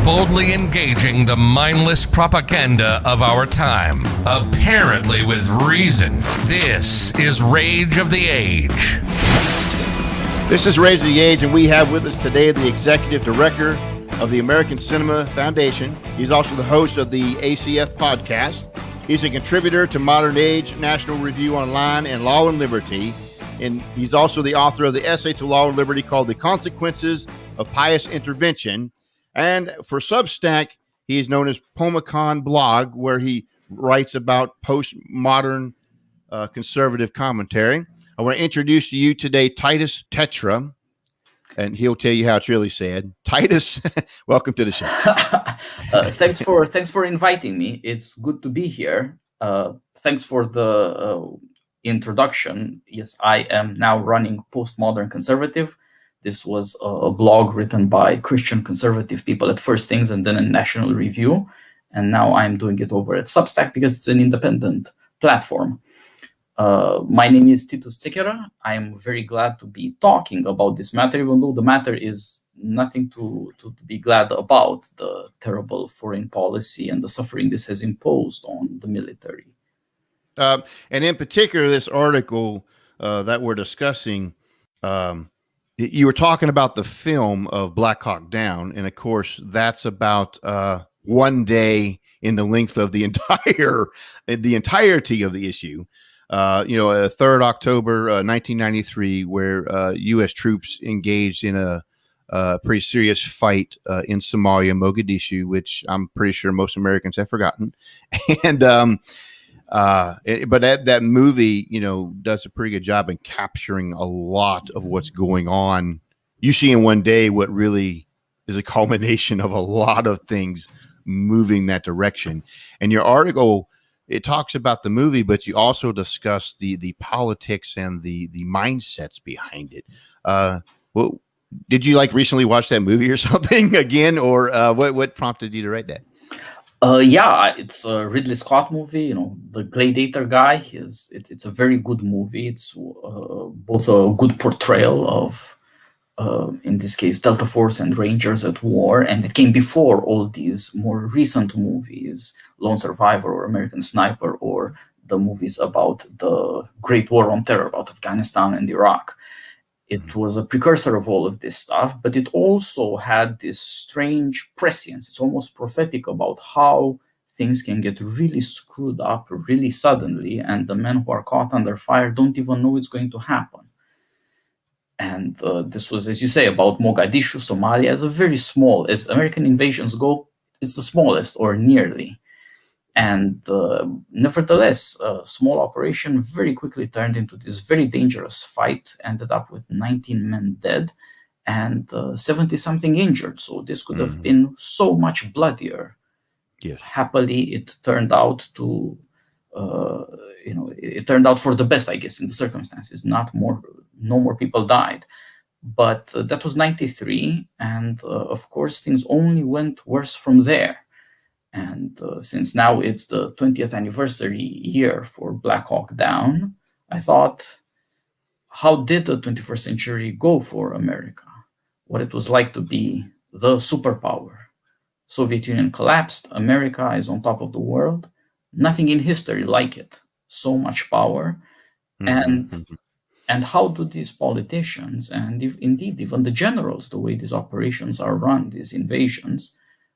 boldly engaging the mindless propaganda of our time, apparently with reason. This is Rage of the Age. This is Rage of the Age, and we have with us today the Executive Director of the American Cinema Foundation. He's also the host of the ACF podcast. He's a contributor to Modern Age, National Review Online, and Law and Liberty. And he's also the author of the essay to Law and Liberty called The Consequences of Pious Intervention. And for Substack, he is known as Pomacon Blog, where he writes about postmodern conservative commentary. I want to introduce to you today Titus Techera, and he'll tell you how it's really said. Titus, welcome to the show. Thanks for inviting me. It's good to be here. Thanks for the introduction. Yes, I am now running Postmodern Conservative. This was a blog written by Christian conservative people at First Things and then in National Review. And now I'm doing it over at Substack because it's an independent platform. My name is Titus Techera. I'm very glad to be talking about this matter, even though the matter is nothing to be glad about, the terrible foreign policy and the suffering this has imposed on the military. And in particular, this article that we're discussing, you were talking about the film of Black Hawk Down. And of course, that's about one day in the length of the entirety of the issue. 3rd October 1993, where U.S. troops engaged in a pretty serious fight in Somalia, Mogadishu, which I'm pretty sure most Americans have forgotten. And but that movie, does a pretty good job in capturing a lot of what's going on. You see in one day what really is a culmination of a lot of things moving that direction. And your article, it talks about the movie, but you also discuss the politics and the mindsets behind it. Well, did you recently watch that movie or something again, or what prompted you to write that? Yeah, it's a Ridley Scott movie. The Gladiator guy. It's a very good movie. It's both a good portrayal of, in this case, Delta Force and Rangers at war, and it came before all these more recent movies, Lone Survivor or American Sniper, or the movies about the Great War on Terror about Afghanistan and Iraq. It was a precursor of all of this stuff, but it also had this strange prescience. It's almost prophetic about how things can get really screwed up really suddenly, and the men who are caught under fire don't even know it's going to happen. And this was, as you say, about Mogadishu, Somalia, as a very small, as American invasions go, it's the smallest or nearly. And nevertheless, a small operation very quickly turned into this very dangerous fight, ended up with 19 men dead and 70-something injured. So this could have been so much bloodier. Yes. Happily, it turned out to, it turned out for the best, I guess, in the circumstances. No more people died. But that was 93. And of course, things only went worse from there. And since now it's the 20th anniversary year for Black Hawk Down, I thought, how did the 21st century go for America? What it was like to be the superpower. Soviet Union collapsed. America is on top of the world. Nothing in history like it. So much power. And how do these politicians, and indeed even the generals, the way these operations are run, these invasions,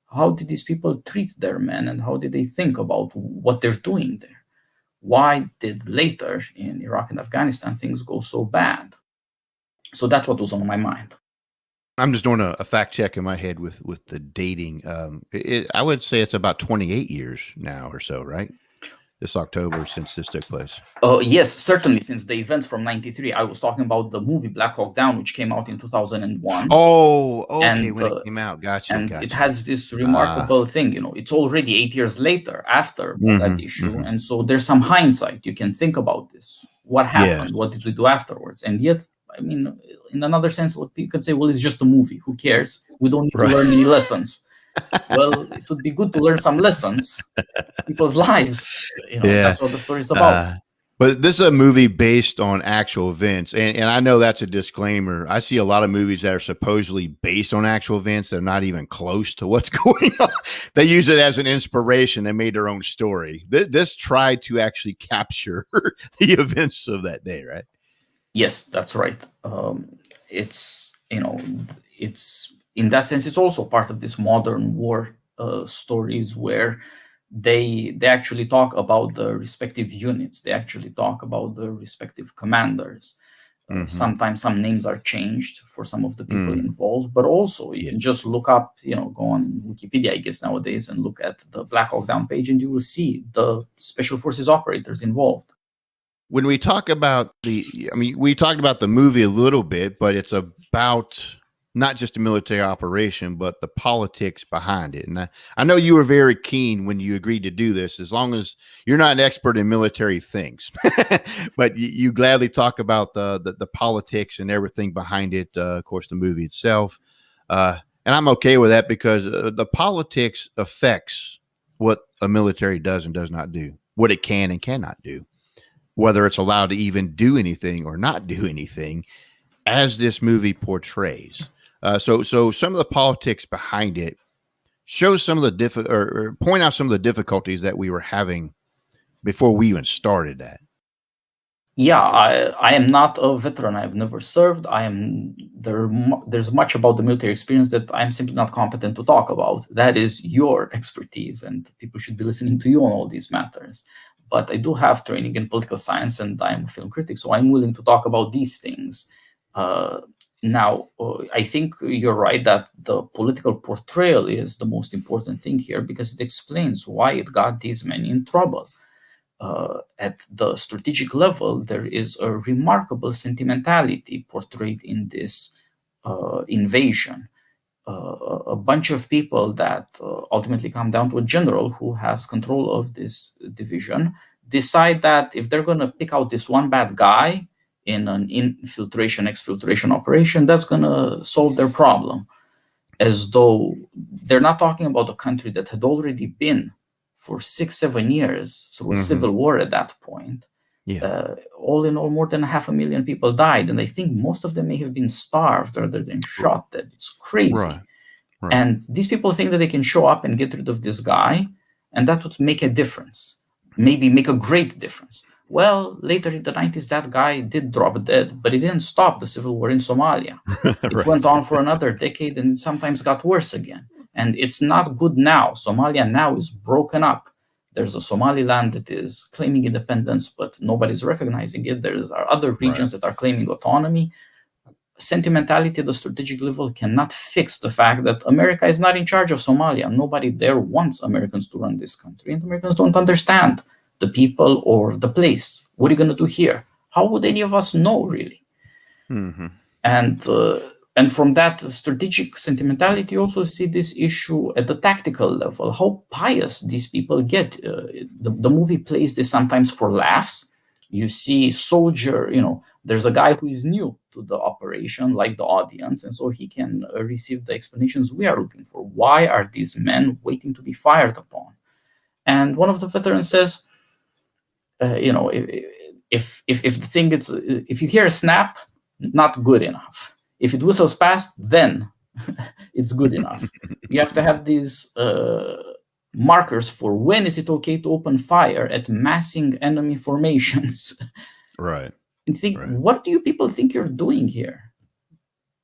how did these people treat their men, and how did they think about what they're doing there? Why did later in Iraq and Afghanistan things go so bad? So that's what was on my mind. I'm just doing a fact check in my head with the dating. I would say it's about 28 years now or so, right? This October since this took place. Yes, certainly since the events from 93. I was talking about the movie Black Hawk Down, which came out in 2001. Oh, okay, and, when it came out. Gotcha. It has this remarkable thing, it's already 8 years later after Mogadishu. And so there's some hindsight. You can think about this. What happened? What did we do afterwards? And yet, I mean, in another sense, what you could say, well, it's just a movie. Who cares? We don't need to learn any lessons. Well, it would be good to learn some lessons, people's lives. That's what the story is about. But this is a movie based on actual events. And I know that's a disclaimer. I see a lot of movies that are supposedly based on actual events that are not even close to what's going on. They use it as an inspiration. They made their own story. This tried to actually capture the events of that day, right? Yes, that's right. It's, it's in that sense, it's also part of this modern war stories where they actually talk about the respective units. They actually talk about the respective commanders. Sometimes some names are changed for some of the people involved, but also you can just look up, go on Wikipedia, I guess nowadays, and look at the Black Hawk Down page, and you will see the special forces operators involved. When we talk about we talked about the movie a little bit, but it's about not just a military operation, but the politics behind it. And I know you were very keen when you agreed to do this, as long as you're not an expert in military things, but you gladly talk about the politics and everything behind it. Of course, the movie itself. And I'm okay with that because the politics affects what a military does and does not do, what it can and cannot do, whether it's allowed to even do anything or not do anything, as this movie portrays. So some of the politics behind it shows some of the or point out some of the difficulties that we were having before we even started that. Yeah, I am not a veteran. I've never served. There's much about the military experience that I'm simply not competent to talk about. That is your expertise, and people should be listening to you on all these matters. But I do have training in political science, and I'm a film critic, so I'm willing to talk about these things. Now, I think you're right that the political portrayal is the most important thing here because it explains why it got these men in trouble. At the strategic level, there is a remarkable sentimentality portrayed in this invasion. A bunch of people that ultimately come down to a general who has control of this division decide that if they're going to pick out this one bad guy in an exfiltration operation, that's going to solve their problem, as though they're not talking about a country that had already been for 6-7 years through a civil war at that point. All in all, more than 500,000 people died, and I think most of them may have been starved rather than shot dead. It's crazy. Right. And these people think that they can show up and get rid of this guy, and that would make a difference, maybe make a great difference. Well, later in the 90s, that guy did drop dead, but it didn't stop the civil war in Somalia. It went on for another decade, and it sometimes got worse again. And it's not good now. Somalia now is broken up. There's a Somaliland that is claiming independence, but nobody's recognizing it. There are other regions that are claiming autonomy. Sentimentality at the strategic level cannot fix the fact that America is not in charge of Somalia. Nobody there wants Americans to run this country, and Americans don't understand the people or the place. What are you going to do here? How would any of us know, really? And from that strategic sentimentality, you also see this issue at the tactical level, how pious these people get. The movie plays this sometimes for laughs. You see soldier, there's a guy who is new to the operation, like the audience, and so he can receive the explanations we are looking for. Why are these men waiting to be fired upon? And one of the veterans says, if the thing is, if you hear a snap, not good enough. If it whistles past, then it's good enough. You have to have these markers for when is it okay to open fire at massing enemy formations. Right. And think, what do you people think you're doing here?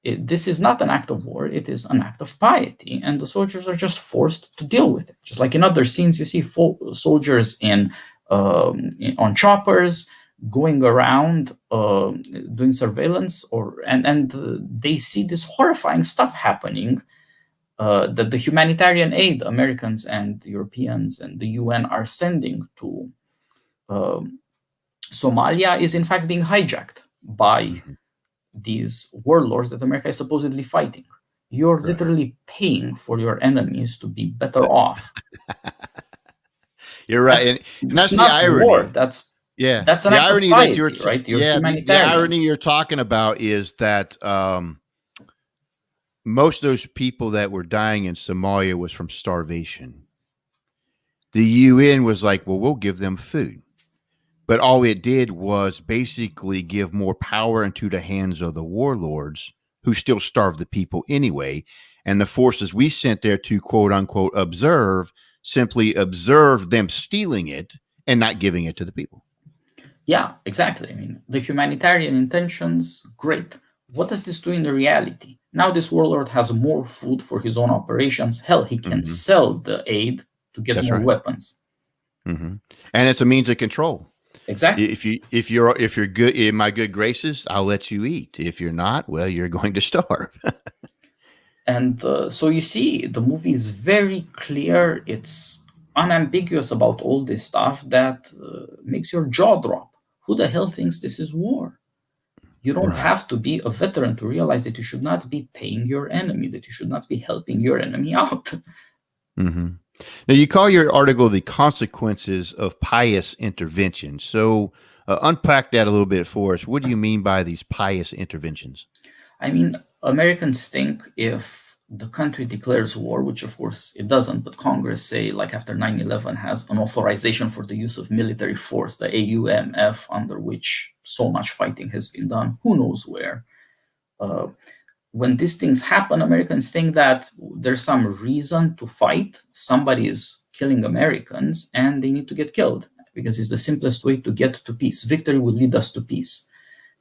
This is not an act of war. It is an act of piety. And the soldiers are just forced to deal with it. Just like in other scenes, you see soldiers on choppers, going around doing surveillance, and they see this horrifying stuff happening, that the humanitarian aid Americans and Europeans and the UN are sending to Somalia is in fact being hijacked by these warlords that America is supposedly fighting. You're literally paying for your enemies to be better off. You're right, and that's the irony. War. That's an act of piety, right? The irony you're talking about is that most of those people that were dying in Somalia was from starvation. The UN was like, well, we'll give them food. But all it did was basically give more power into the hands of the warlords, who still starved the people anyway. And the forces we sent there to quote unquote observe simply observed them stealing it and not giving it to the people. Yeah, exactly. I mean, the humanitarian intentions, great. What does this do in the reality? Now this warlord has more food for his own operations. Hell, he can sell the aid to get That's more right. weapons. And it's a means of control. Exactly. If you're good in my good graces, I'll let you eat. If you're not, well, you're going to starve. And so you see, the movie is very clear. It's unambiguous about all this stuff that makes your jaw drop. Who the hell thinks this is war? You don't Right. have to be a veteran to realize that you should not be paying your enemy, that you should not be helping your enemy out. Now, you call your article "The Consequences of Pious Intervention." So, unpack that a little bit for us. What do you mean by these pious interventions? I mean, Americans think if the country declares war, which of course it doesn't, but Congress say, like after 9/11, has an authorization for the use of military force, the AUMF, under which so much fighting has been done, who knows where. When these things happen, Americans think that there's some reason to fight. Somebody is killing Americans and they need to get killed because it's the simplest way to get to peace. Victory will lead us to peace.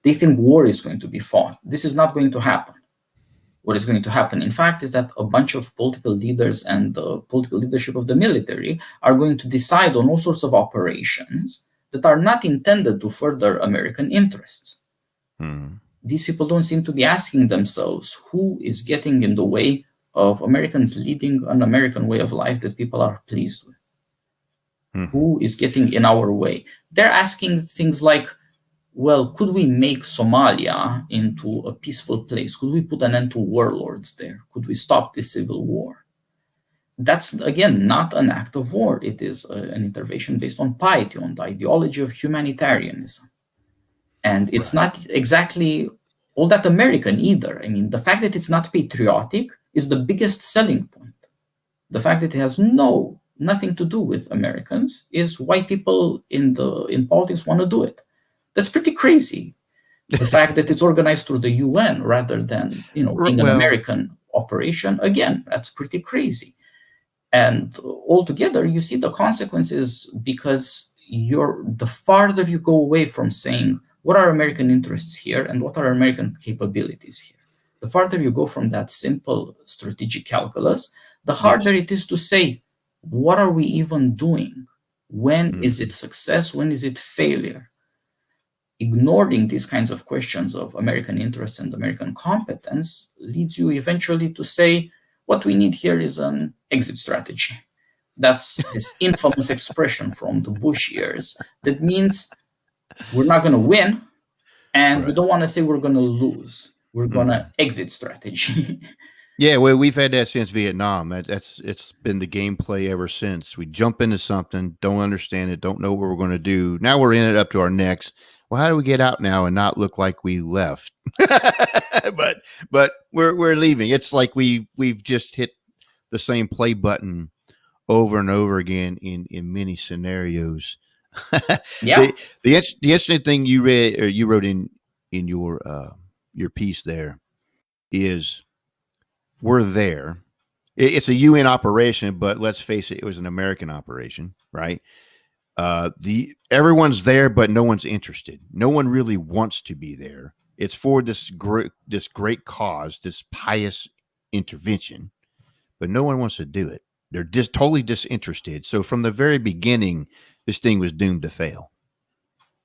They think war is going to be fought. This is not going to happen. What is going to happen, in fact, is that a bunch of political leaders and the political leadership of the military are going to decide on all sorts of operations that are not intended to further American interests. These people don't seem to be asking themselves who is getting in the way of Americans leading an American way of life that people are pleased with. Who is getting in our way? They're asking things like, well, could we make Somalia into a peaceful place? Could we put an end to warlords there? Could we stop this civil war? That's, again, not an act of war. It is an intervention based on piety, on the ideology of humanitarianism. And it's not exactly all that American either. I mean, the fact that it's not patriotic is the biggest selling point. The fact that it has nothing to do with Americans is why people in politics want to do it. That's pretty crazy. The fact that it's organized through the UN rather than being an American operation, again, that's pretty crazy. And altogether, you see the consequences because the farther you go away from saying, what are American interests here and what are American capabilities here? The farther you go from that simple strategic calculus, the harder it is to say, what are we even doing? When is it success? When is it failure? Ignoring these kinds of questions of American interests and American competence leads you eventually to say, what we need here is an exit strategy. That's this infamous expression from the Bush years that means we're not going to win, and we don't want to say we're going to lose. We're going to exit strategy. Yeah, well, we've had that since Vietnam. It's been the gameplay ever since. We jump into something, don't understand it, don't know what we're going to do. Now we're in it up to our necks. Well, how do we get out now and not look like we left? but we're leaving. It's like we've just hit the same play button over and over again in many scenarios. Yeah. The interesting thing you wrote in your piece there is we're there. It's a UN operation, but let's face it, it was an American operation, right? Everyone's there, but no one's interested. No one really wants to be there. It's for this great cause, this pious intervention, but no one wants to do it. They're just totally disinterested. So from the very beginning, this thing was doomed to fail.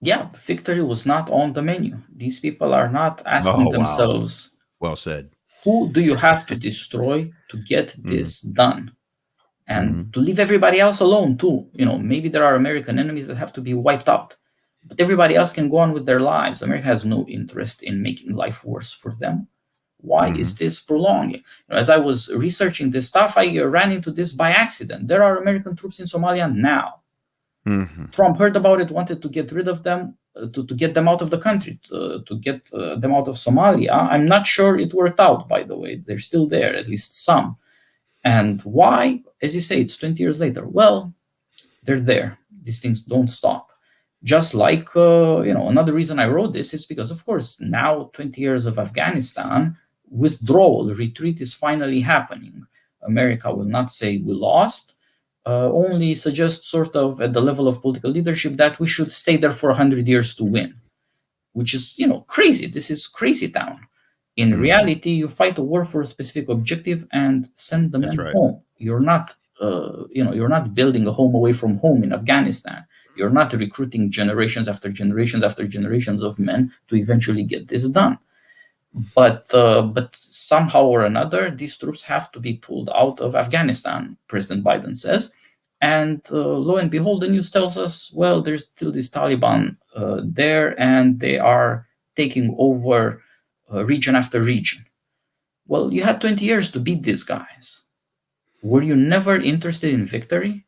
Yeah, victory was not on the menu. These people are not asking themselves, well said, who do you have to destroy to get this done? And to leave everybody else alone too. Maybe there are American enemies that have to be wiped out, but everybody else can go on with their lives. America has no interest in making life worse for them. Why is this prolonging? As I was researching this stuff, I ran into this by accident. There are American troops in Somalia now. Trump heard about it, wanted to get rid of them, to get them out of the country, to get them out of Somalia. I'm not sure it worked out, by the way. They're still there, at least some. And why? As you say, it's 20 years later. Well, they're there. These things don't stop. Just like, another reason I wrote this is because, of course, now 20 years of Afghanistan, withdrawal, retreat is finally happening. America will not say we lost, only suggest sort of at the level of political leadership that we should stay there for 100 years to win, which is, crazy. This is crazy town. In reality, you fight a war for a specific objective and send the men home. You're not, you're not building a home away from home in Afghanistan. You're not recruiting generations after generations after generations of men to eventually get this done. But somehow or another, these troops have to be pulled out of Afghanistan, President Biden says. And lo and behold, the news tells us, well, there's still this Taliban there, and they are taking over region after region. Well, you had 20 years to beat these guys. Were you never interested in victory?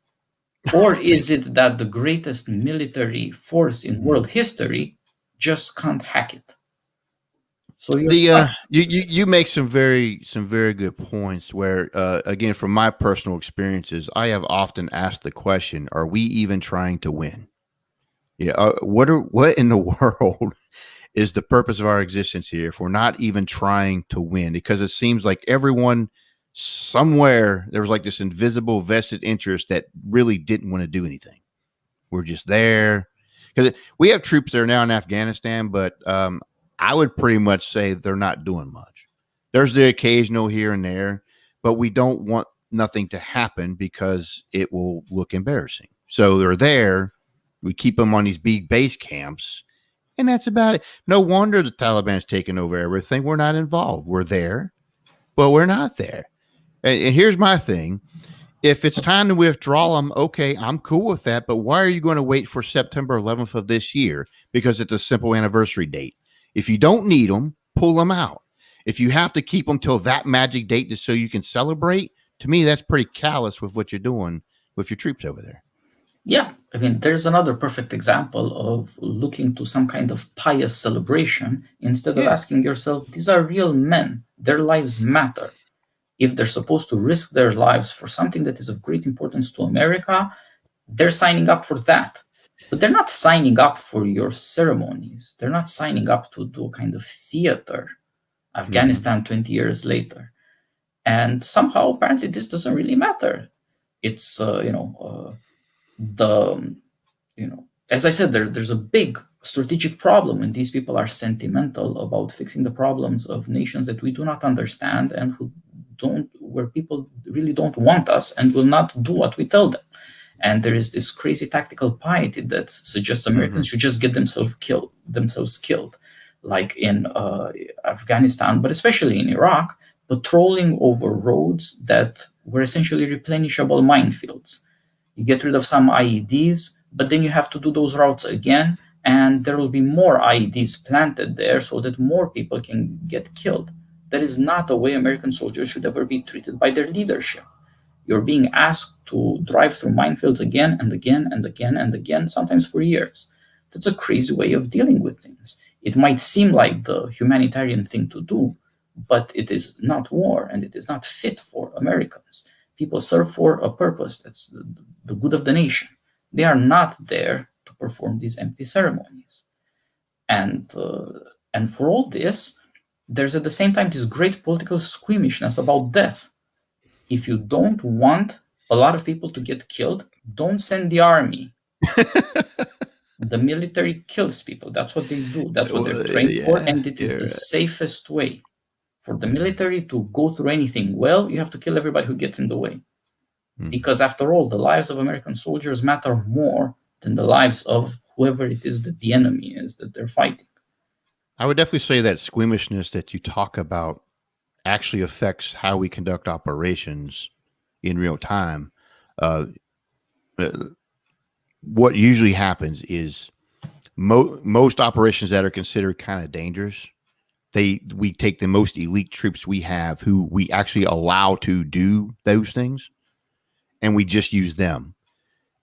Or is it that the greatest military force in world history just can't hack it? So you make some very good points where again, from my personal experiences, I have often asked the question, are we even trying to win? Yeah, what in the world is the purpose of our existence here if we're not even trying to win? Because it seems like everyone somewhere, there was like this invisible vested interest that really didn't want to do anything. We're just there because we have troops there now in Afghanistan, but I would pretty much say they're not doing much. There's the occasional here and there, but we don't want nothing to happen because it will look embarrassing. So they're there. We keep them on these big base camps, and that's about it. No wonder the Taliban's taken over everything. We're not involved. We're there, but we're not there. And here's my thing. If it's time to withdraw them, okay, I'm cool with that. But why are you going to wait for September 11th of this year? Because it's a simple anniversary date. If you don't need them, pull them out. If you have to keep them till that magic date just so you can celebrate, to me, that's pretty callous with what you're doing with your troops over there. Yeah, I mean, there's another perfect example of looking to some kind of pious celebration instead of asking yourself, these are real men. Their lives matter. If they're supposed to risk their lives for something that is of great importance to America, they're signing up for that. But they're not signing up for your ceremonies. They're not signing up to do a kind of theater, Afghanistan 20 years later. And somehow, apparently, this doesn't really matter. It's, as I said, there's a big strategic problem when these people are sentimental about fixing the problems of nations that we do not understand and where people really don't want us and will not do what we tell them. And there is this crazy tactical piety that suggests Americans should just get themselves killed, like in Afghanistan, but especially in Iraq, patrolling over roads that were essentially replenishable minefields. You get rid of some IEDs, but then you have to do those routes again, and there will be more IEDs planted there so that more people can get killed. That is not the way American soldiers should ever be treated by their leadership. You're being asked to drive through minefields again and again and again and again, sometimes for years. That's a crazy way of dealing with things. It might seem like the humanitarian thing to do, but it is not war, and it is not fit for Americans. People serve for a purpose. That's the good of the nation. They are not there to perform these empty ceremonies. And for all this, there's at the same time this great political squeamishness about death. If you don't want a lot of people to get killed, don't send the army. The military kills people. That's what they do. That's what they're trained for. And it is the safest way. For the military to go through anything well, you have to kill everybody who gets in the way. Because after all, the lives of American soldiers matter more than the lives of whoever it is that the enemy is that they're fighting. I would definitely say that squeamishness that you talk about actually affects how we conduct operations in real time. What usually happens is most operations that are considered kind of dangerous, we take the most elite troops we have who we actually allow to do those things, and we just use them.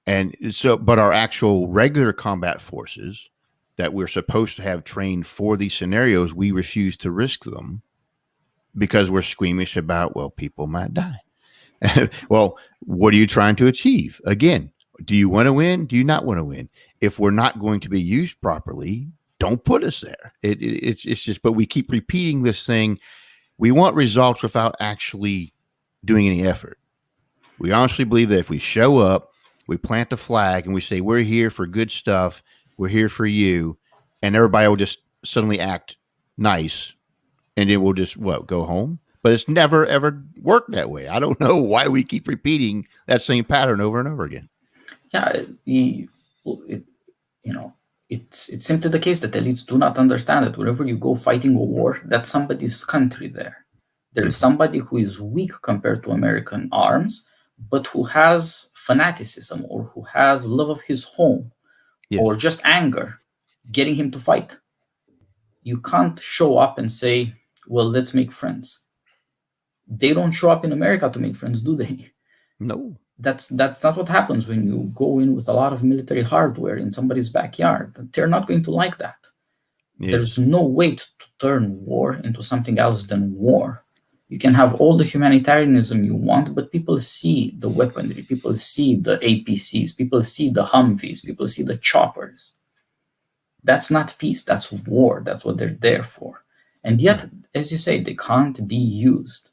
And so, but our actual regular combat forces that we're supposed to have trained for these scenarios, we refuse to risk them because we're squeamish about, well, people might die. Well, what are you trying to achieve? Again, Do you want to win? Do you not want to win? If we're not going to be used properly, don't put us there. It's just, but we keep repeating this thing. We want results without actually doing any effort. We honestly believe that if we show up, we plant the flag, and we say, we're here for good stuff, we're here for you, and everybody will just suddenly act nice, and then we'll just, go home? But it's never, ever worked that way. I don't know why we keep repeating that same pattern over and over again. Yeah, it's simply the case that elites do not understand that wherever you go fighting a war, that's somebody's country there. There is somebody who is weak compared to American arms, but who has fanaticism or who has love of his home or just anger getting him to fight. You can't show up and say, well, let's make friends. They don't show up in America to make friends, do they? No. That's not what happens when you go in with a lot of military hardware in somebody's backyard. They're not going to like that. There's no way to turn war into something else than war. You can have all the humanitarianism you want, but people see the weaponry, people see the APCs, people see the Humvees, people see the choppers. That's not peace, that's war. That's what they're there for. And yet, as you say, they can't be used.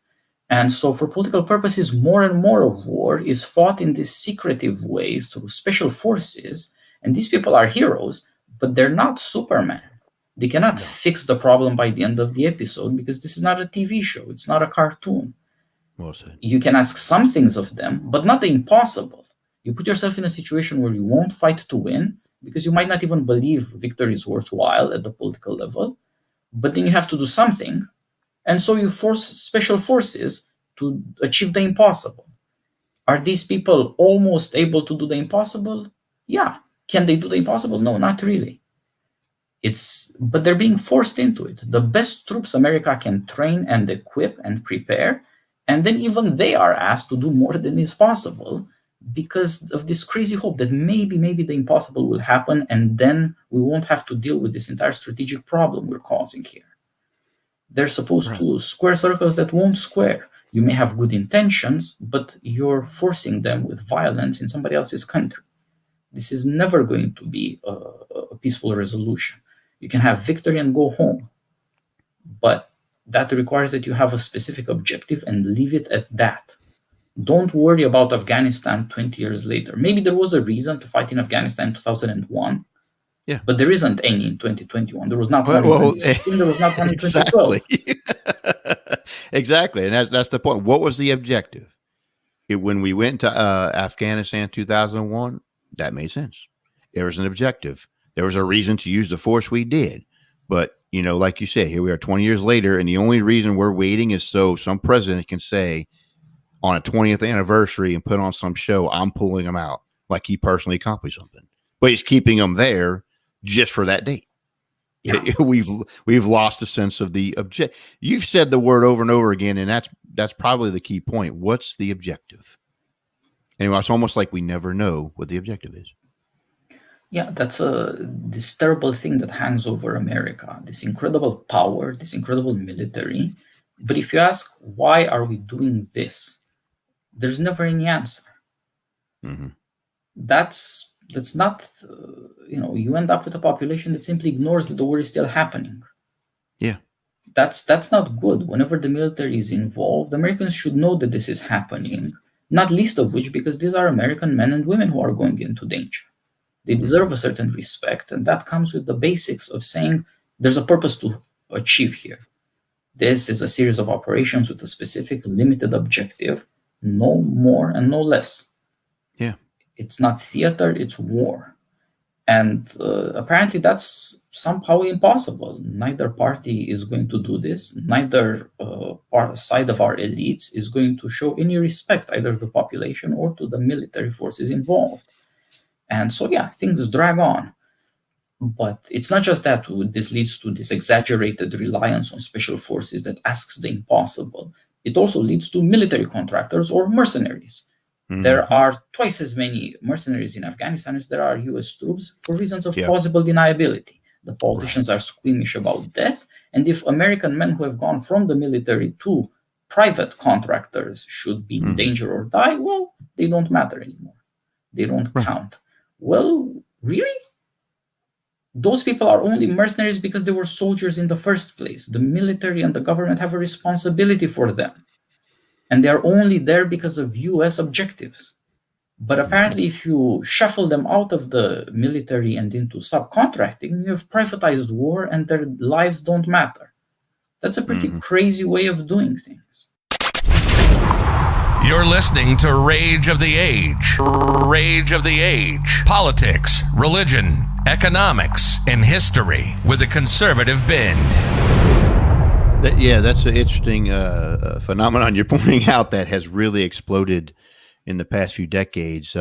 And so for political purposes, more and more of war is fought in this secretive way through special forces. And these people are heroes, but they're not Superman. They cannot fix the problem by the end of the episode because this is not a TV show. It's not a cartoon. Well said. You can ask some things of them, but not the impossible. You put yourself in a situation where you won't fight to win because you might not even believe victory is worthwhile at the political level. But then you have to do something. And so you force special forces to achieve the impossible. Are these people almost able to do the impossible? Yeah. Can they do the impossible? No, not really. But they're being forced into it. The best troops America can train and equip and prepare, and then even they are asked to do more than is possible because of this crazy hope that maybe the impossible will happen, and then we won't have to deal with this entire strategic problem we're causing here. They're supposed to square circles that won't square. You may have good intentions, but you're forcing them with violence in somebody else's country. This is never going to be a peaceful resolution. You can have victory and go home, but that requires that you have a specific objective and leave it at that. Don't worry about Afghanistan 20 years later. Maybe there was a reason to fight in Afghanistan in 2001, but there isn't any in 2021. There was not one in 2016. There was not one in 2012. Exactly, and that's the point. What was the objective? When we went to Afghanistan 2001, that made sense. There was an objective. There was a reason to use the force we did. But, like you said, here we are 20 years later, and the only reason we're waiting is so some president can say on a 20th anniversary and put on some show, I'm pulling them out, like he personally accomplished something. But he's keeping them there just for that date. Yeah. We've lost the sense of the object. You've said the word over and over again, and that's probably the key point. What's the objective? Anyway, it's almost like we never know what the objective is. Yeah, that's this terrible thing that hangs over America, this incredible power, this incredible military. But if you ask, why are we doing this? There's never any answer. Mm-hmm. That's not, you end up with a population that simply ignores that the war is still happening. Yeah. That's not good. Whenever the military is involved, Americans should know that this is happening, not least of which because these are American men and women who are going into danger. They deserve a certain respect, and that comes with the basics of saying there's a purpose to achieve here. This is a series of operations with a specific limited objective, no more and no less. Yeah. It's not theater, it's war. And apparently that's somehow impossible. Neither party is going to do this. Neither side of our elites is going to show any respect either to the population or to the military forces involved. And so, things drag on. But it's not just that this leads to this exaggerated reliance on special forces that asks the impossible. It also leads to military contractors or mercenaries. Mm-hmm. There are twice as many mercenaries in Afghanistan as there are US troops for reasons of plausible deniability. The politicians are squeamish about death. And if American men who have gone from the military to private contractors should be in danger or die, well, they don't matter anymore. They don't count. Well, really? Those people are only mercenaries because they were soldiers in the first place. The military and the government have a responsibility for them. And they're only there because of US objectives. But apparently, if you shuffle them out of the military and into subcontracting, you have privatized war and their lives don't matter. That's a pretty crazy way of doing things. You're listening to Rage of the Age. Rage of the Age. Politics, religion, economics, and history with a conservative bend. That's an interesting phenomenon you're pointing out that has really exploded in the past few decades.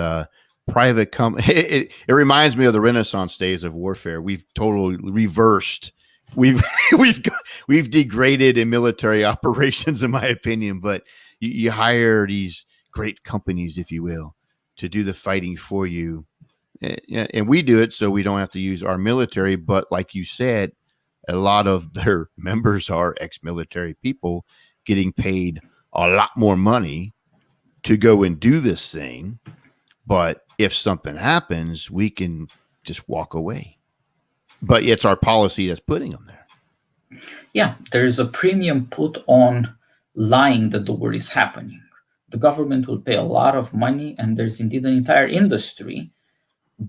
Private it reminds me of the Renaissance days of warfare. We've totally reversed. We've degraded in military operations, in my opinion. But you hire these great companies, if you will, to do the fighting for you, and we do it so we don't have to use our military. But like you said, a lot of their members are ex-military people getting paid a lot more money to go and do this thing. But if something happens, we can just walk away. But it's our policy that's putting them there. Yeah, there's a premium put on lying that the war is happening. The government will pay a lot of money, and there's indeed an entire industry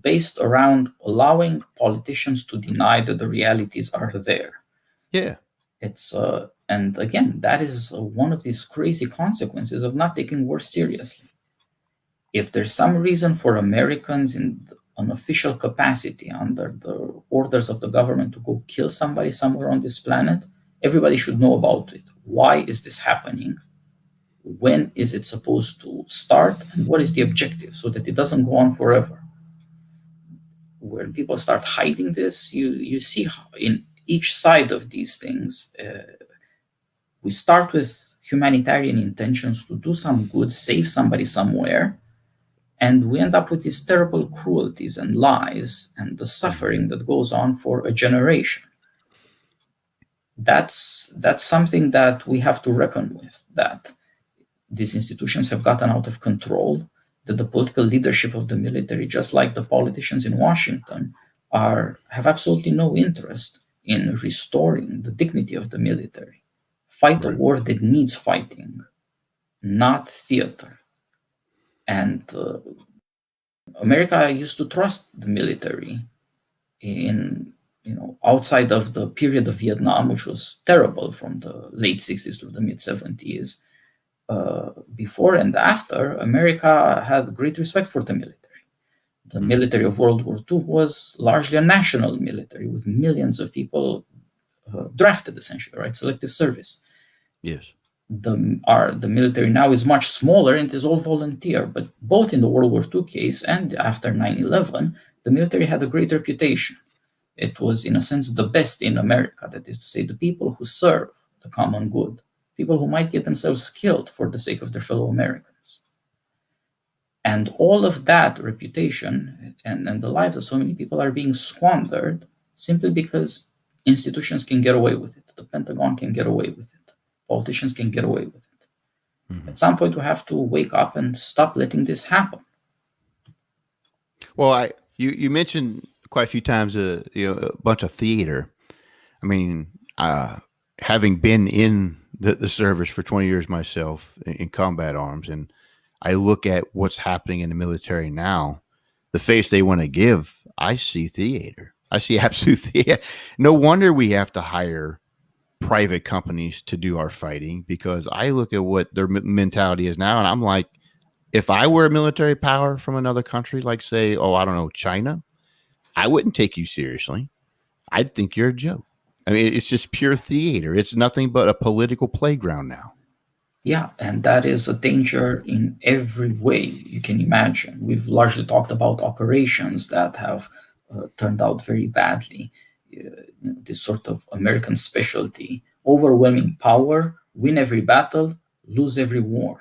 based around allowing politicians to deny that the realities are there. Yeah. It's and again, that is one of these crazy consequences of not taking war seriously. If there's some reason for Americans in an official capacity under the orders of the government to go kill somebody somewhere on this planet, everybody should know about it. Why is this happening? When is it supposed to start? And what is the objective so that it doesn't go on forever? When people start hiding this, you see how in each side of these things, we start with humanitarian intentions to do some good, save somebody somewhere, and we end up with these terrible cruelties and lies and the suffering that goes on for a generation. That's something that we have to reckon with, that these institutions have gotten out of control, that the political leadership of the military, just like the politicians in Washington, have absolutely no interest in restoring the dignity of the military. Fight a war that needs fighting, not theater. And America used to trust the military outside of the period of Vietnam, which was terrible from the late 60s to the mid 70s. Before and after, America had great respect for the military. The military of World War II was largely a national military with millions of people drafted, essentially, right? Selective service. Yes. The military now is much smaller and it is all volunteer, but both in the World War II case and after 9/11, the military had a great reputation. It was, in a sense, the best in America. That is to say, the people who serve the common good, people who might get themselves killed for the sake of their fellow Americans. And all of that reputation and the lives of so many people are being squandered simply because institutions can get away with it. The Pentagon can get away with it. Politicians can get away with it. At some point, we have to wake up and stop letting this happen. Well, you mentioned quite a few times a bunch of theater. I mean, having been in the service for 20 years myself in combat arms, and I look at what's happening in the military now, the face they want to give, I see theater. I see absolute theater. No wonder we have to hire private companies to do our fighting, because I look at what their mentality is now, and I'm like, if I were a military power from another country, like say, China, I wouldn't take you seriously. I'd think you're a joke. I mean, it's just pure theater. It's nothing but a political playground now. Yeah, and that is a danger in every way you can imagine. We've largely talked about operations that have turned out very badly. This sort of American specialty, overwhelming power, win every battle, lose every war.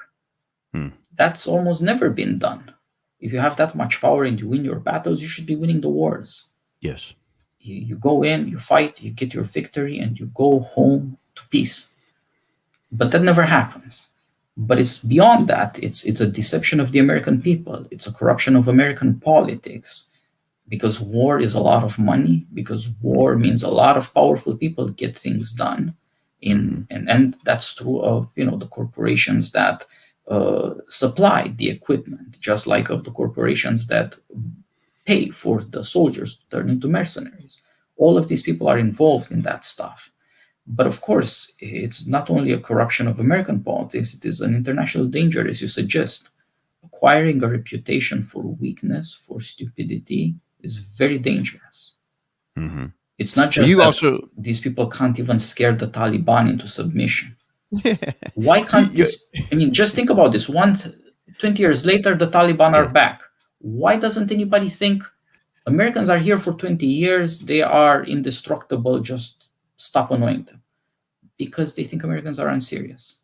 That's almost never been done. If you have that much power and you win your battles, you should be winning the wars. Yes. You go in, you fight, you get your victory, and you go home to peace. But that never happens. But it's beyond that. It's a deception of the American people. It's a corruption of American politics, because war is a lot of money, because war means a lot of powerful people get things done. And that's true of the corporations that supply the equipment, just like of the corporations that pay for the soldiers to turn into mercenaries. All of these people are involved in that stuff. But of course, it's not only a corruption of American politics, it is an international danger, as you suggest. Acquiring a reputation for weakness, for stupidity, is very dangerous. Mm-hmm. It's not just that these people can't even scare the Taliban into submission. Why can't this? I mean, just think about this. 20 years later, the Taliban are back. Why doesn't anybody think Americans are here for 20 years? They are indestructible. Just stop annoying them. Because they think Americans are unserious.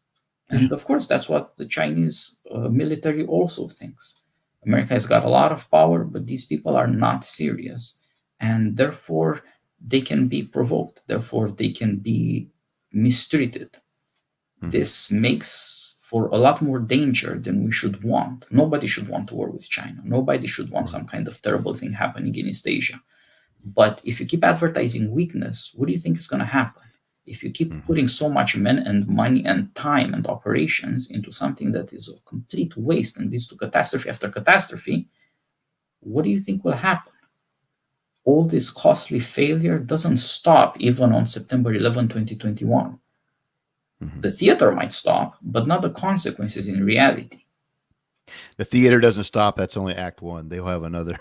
And of course, that's what the Chinese military also thinks. America has got a lot of power, but these people are not serious. And therefore, they can be provoked. Therefore, they can be mistreated. This makes for a lot more danger than we should want. Nobody should want a war with China. Nobody should want some kind of terrible thing happening in East Asia. But if you keep advertising weakness, what do you think is going to happen? If you keep putting so much men and money and time and operations into something that is a complete waste and leads to catastrophe after catastrophe, what do you think will happen? All this costly failure doesn't stop even on September 11, 2021. The theater might stop, but not the consequences in reality. The theater doesn't stop. That's only Act One. They'll have another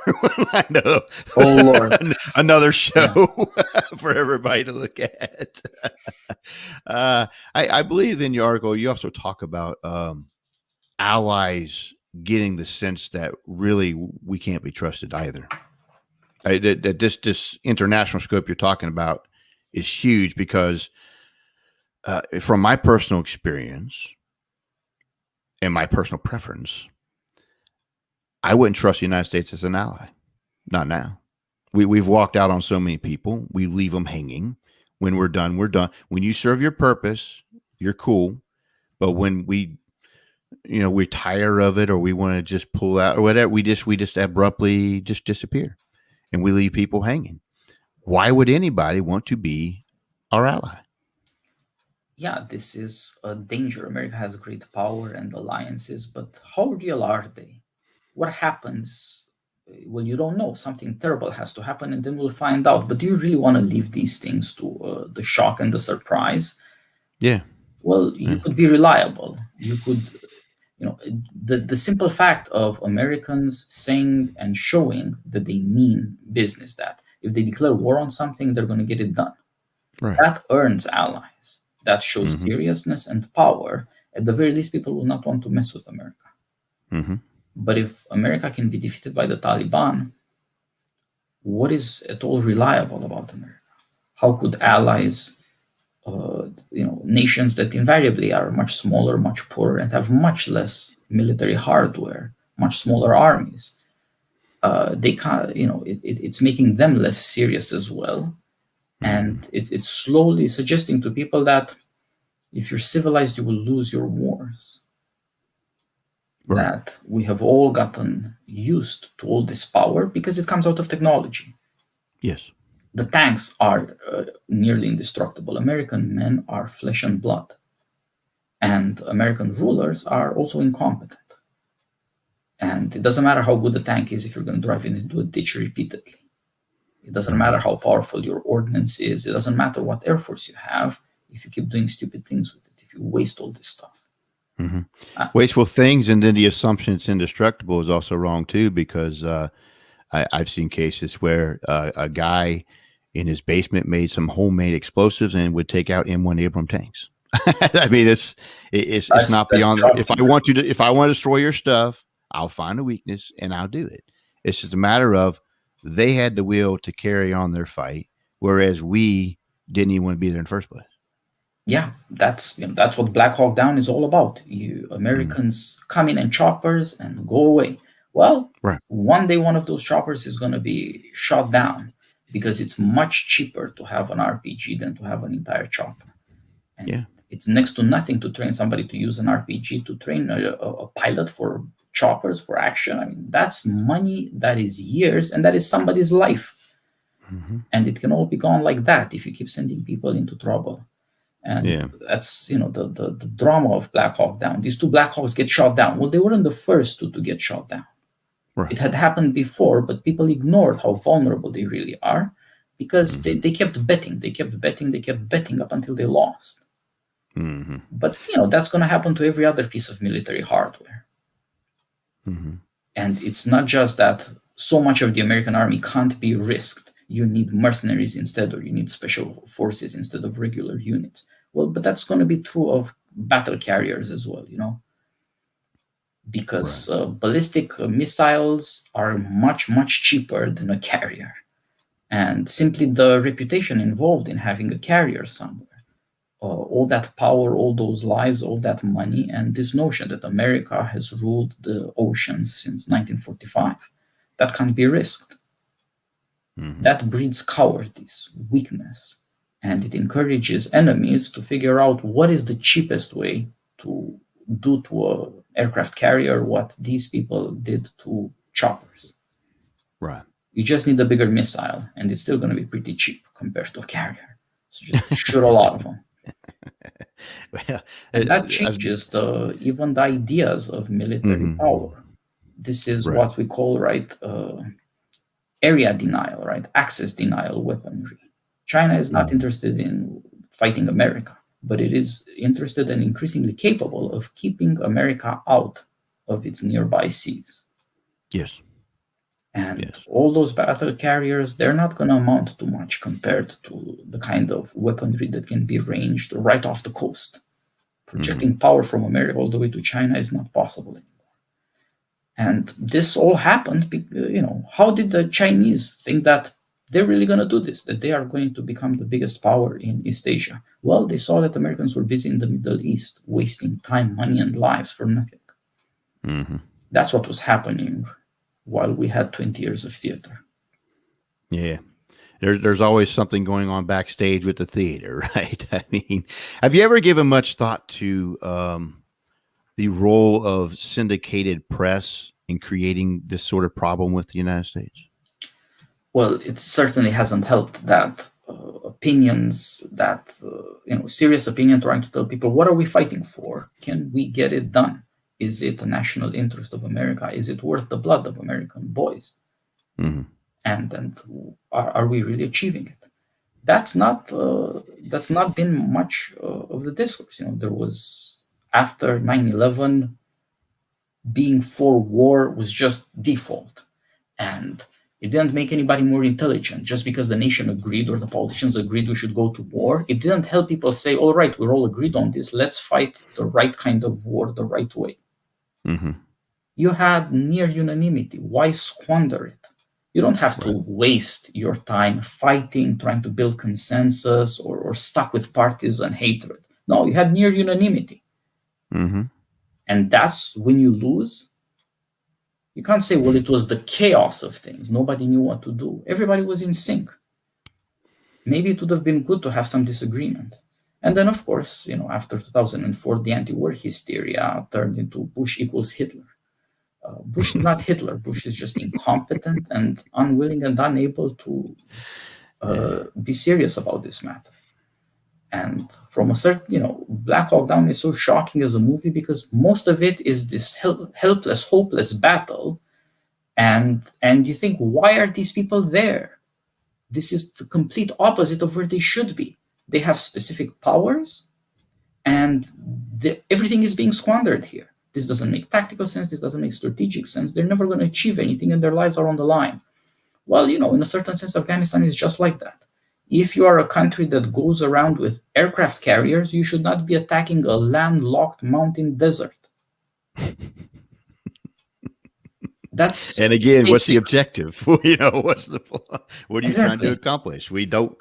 lined up. Oh, Lord. Another show for everybody to look at. I believe in your article, you also talk about allies getting the sense that really we can't be trusted either. That this international scope you're talking about is huge because from my personal experience and my personal preference, I wouldn't trust the United States as an ally. Not now. We've walked out on so many people. We leave them hanging. When we're done, we're done. When you serve your purpose, you're cool. But when we're tired of it, or we want to just pull out or whatever, we just abruptly just disappear, and we leave people hanging. Why would anybody want to be our ally? Yeah, this is a danger. America has great power and alliances, but how real are they? What happens? Well, you don't know. Something terrible has to happen, and then we'll find out. But do you really want to leave these things to the shock and the surprise? Yeah. Well, you could be reliable. You could, the simple fact of Americans saying and showing that they mean business, that if they declare war on something, they're going to get it done. Right. That earns allies. That shows seriousness and power. At the very least, people will not want to mess with America. But if America can be defeated by the Taliban, what is at all reliable about America? How could allies, nations that invariably are much smaller, much poorer, and have much less military hardware, much smaller armies, they can't, it's making them less serious as well. And it's slowly suggesting to people that if you're civilized, you will lose your wars. Right. That we have all gotten used to all this power because it comes out of technology. Yes. The tanks are nearly indestructible. American men are flesh and blood. And American rulers are also incompetent. And it doesn't matter how good the tank is if you're going to drive it into a ditch repeatedly. It doesn't matter how powerful your ordnance is. It doesn't matter what air force you have if you keep doing stupid things with it, if you waste all this stuff. Wasteful things, and then the assumption it's indestructible is also wrong too, because I've seen cases where a guy in his basement made some homemade explosives and would take out M1 Abrams tanks. I mean, it's not beyond. If I want to destroy your stuff, I'll find a weakness and I'll do it. It's just a matter of they had the will to carry on their fight, whereas we didn't even want to be there in the first place. Yeah, that's what Black Hawk Down is all about. You Americans come in choppers and go away. Well, one day one of those choppers is going to be shot down because it's much cheaper to have an RPG than to have an entire chopper. And it's next to nothing to train somebody to use an RPG, to train a pilot for choppers, for action. I mean, that's money, that is years, and that is somebody's life. Mm-hmm. And it can all be gone like that if you keep sending people into trouble. And that's, the drama of Black Hawk Down. These two Black Hawks get shot down. Well, they weren't the first two to get shot down. Right. It had happened before, but people ignored how vulnerable they really are because they kept betting. They kept betting up until they lost. Mm-hmm. But, that's going to happen to every other piece of military hardware. Mm-hmm. And it's not just that so much of the American army can't be risked. You need mercenaries instead, or you need special forces instead of regular units. Well, but that's going to be true of battle carriers as well, because ballistic missiles are much, much cheaper than a carrier. And simply the reputation involved in having a carrier somewhere, all that power, all those lives, all that money, and this notion that America has ruled the oceans since 1945, that can't be risked. Mm-hmm. That breeds cowardice, weakness, and it encourages enemies to figure out what is the cheapest way to do to an aircraft carrier what these people did to choppers. Right. You just need a bigger missile, and it's still going to be pretty cheap compared to a carrier. So just shoot a lot of them. Well, And that changes even the ideas of military power. This is what we call, area denial, access denial weaponry. China is not interested in fighting America, but it is interested and increasingly capable of keeping America out of its nearby seas. Yes. And all those battle carriers, they're not going to amount to much compared to the kind of weaponry that can be ranged right off the coast. Projecting power from America all the way to China is not possible anymore. And this all happened, how did the Chinese think that they're really going to do this, that they are going to become the biggest power in East Asia? Well, they saw that Americans were busy in the Middle East, wasting time, money, and lives for nothing. Mm-hmm. That's what was happening while we had 20 years of theater. Yeah. There's always something going on backstage with the theater, right? I mean, have you ever given much thought to the role of syndicated press in creating this sort of problem with the United States? Well, it certainly hasn't helped that opinions, that serious opinion, trying to tell people, what are we fighting for? Can we get it done? Is it a national interest of America? Is it worth the blood of American boys? Mm-hmm. And are we really achieving it? That's not been much of the discourse. There was, after 9/11, being for war was just default, and it didn't make anybody more intelligent. Just because the nation agreed or the politicians agreed we should go to war, it didn't help people say, all right, we're all agreed on this, let's fight the right kind of war the right way. Mm-hmm. You had near unanimity. Why squander it? You don't have to waste your time fighting, trying to build consensus, or stuck with partisan hatred. No, you had near unanimity. Mm-hmm. And that's when you lose. You can't say, well, it was the chaos of things. Nobody knew what to do. Everybody was in sync. Maybe it would have been good to have some disagreement. And then, of course, after 2004, the anti-war hysteria turned into Bush equals Hitler. Bush is not Hitler. Bush is just incompetent and unwilling and unable to be serious about this matter. And from a certain, Black Hawk Down is so shocking as a movie because most of it is this helpless, hopeless battle. And you think, why are these people there? This is the complete opposite of where they should be. They have specific powers, and everything is being squandered here. This doesn't make tactical sense. This doesn't make strategic sense. They're never going to achieve anything, and their lives are on the line. Well, in a certain sense, Afghanistan is just like that. If you are a country that goes around with aircraft carriers, you should not be attacking a landlocked mountain desert. That's and again, basic. What's the objective? What are you trying to accomplish? We don't.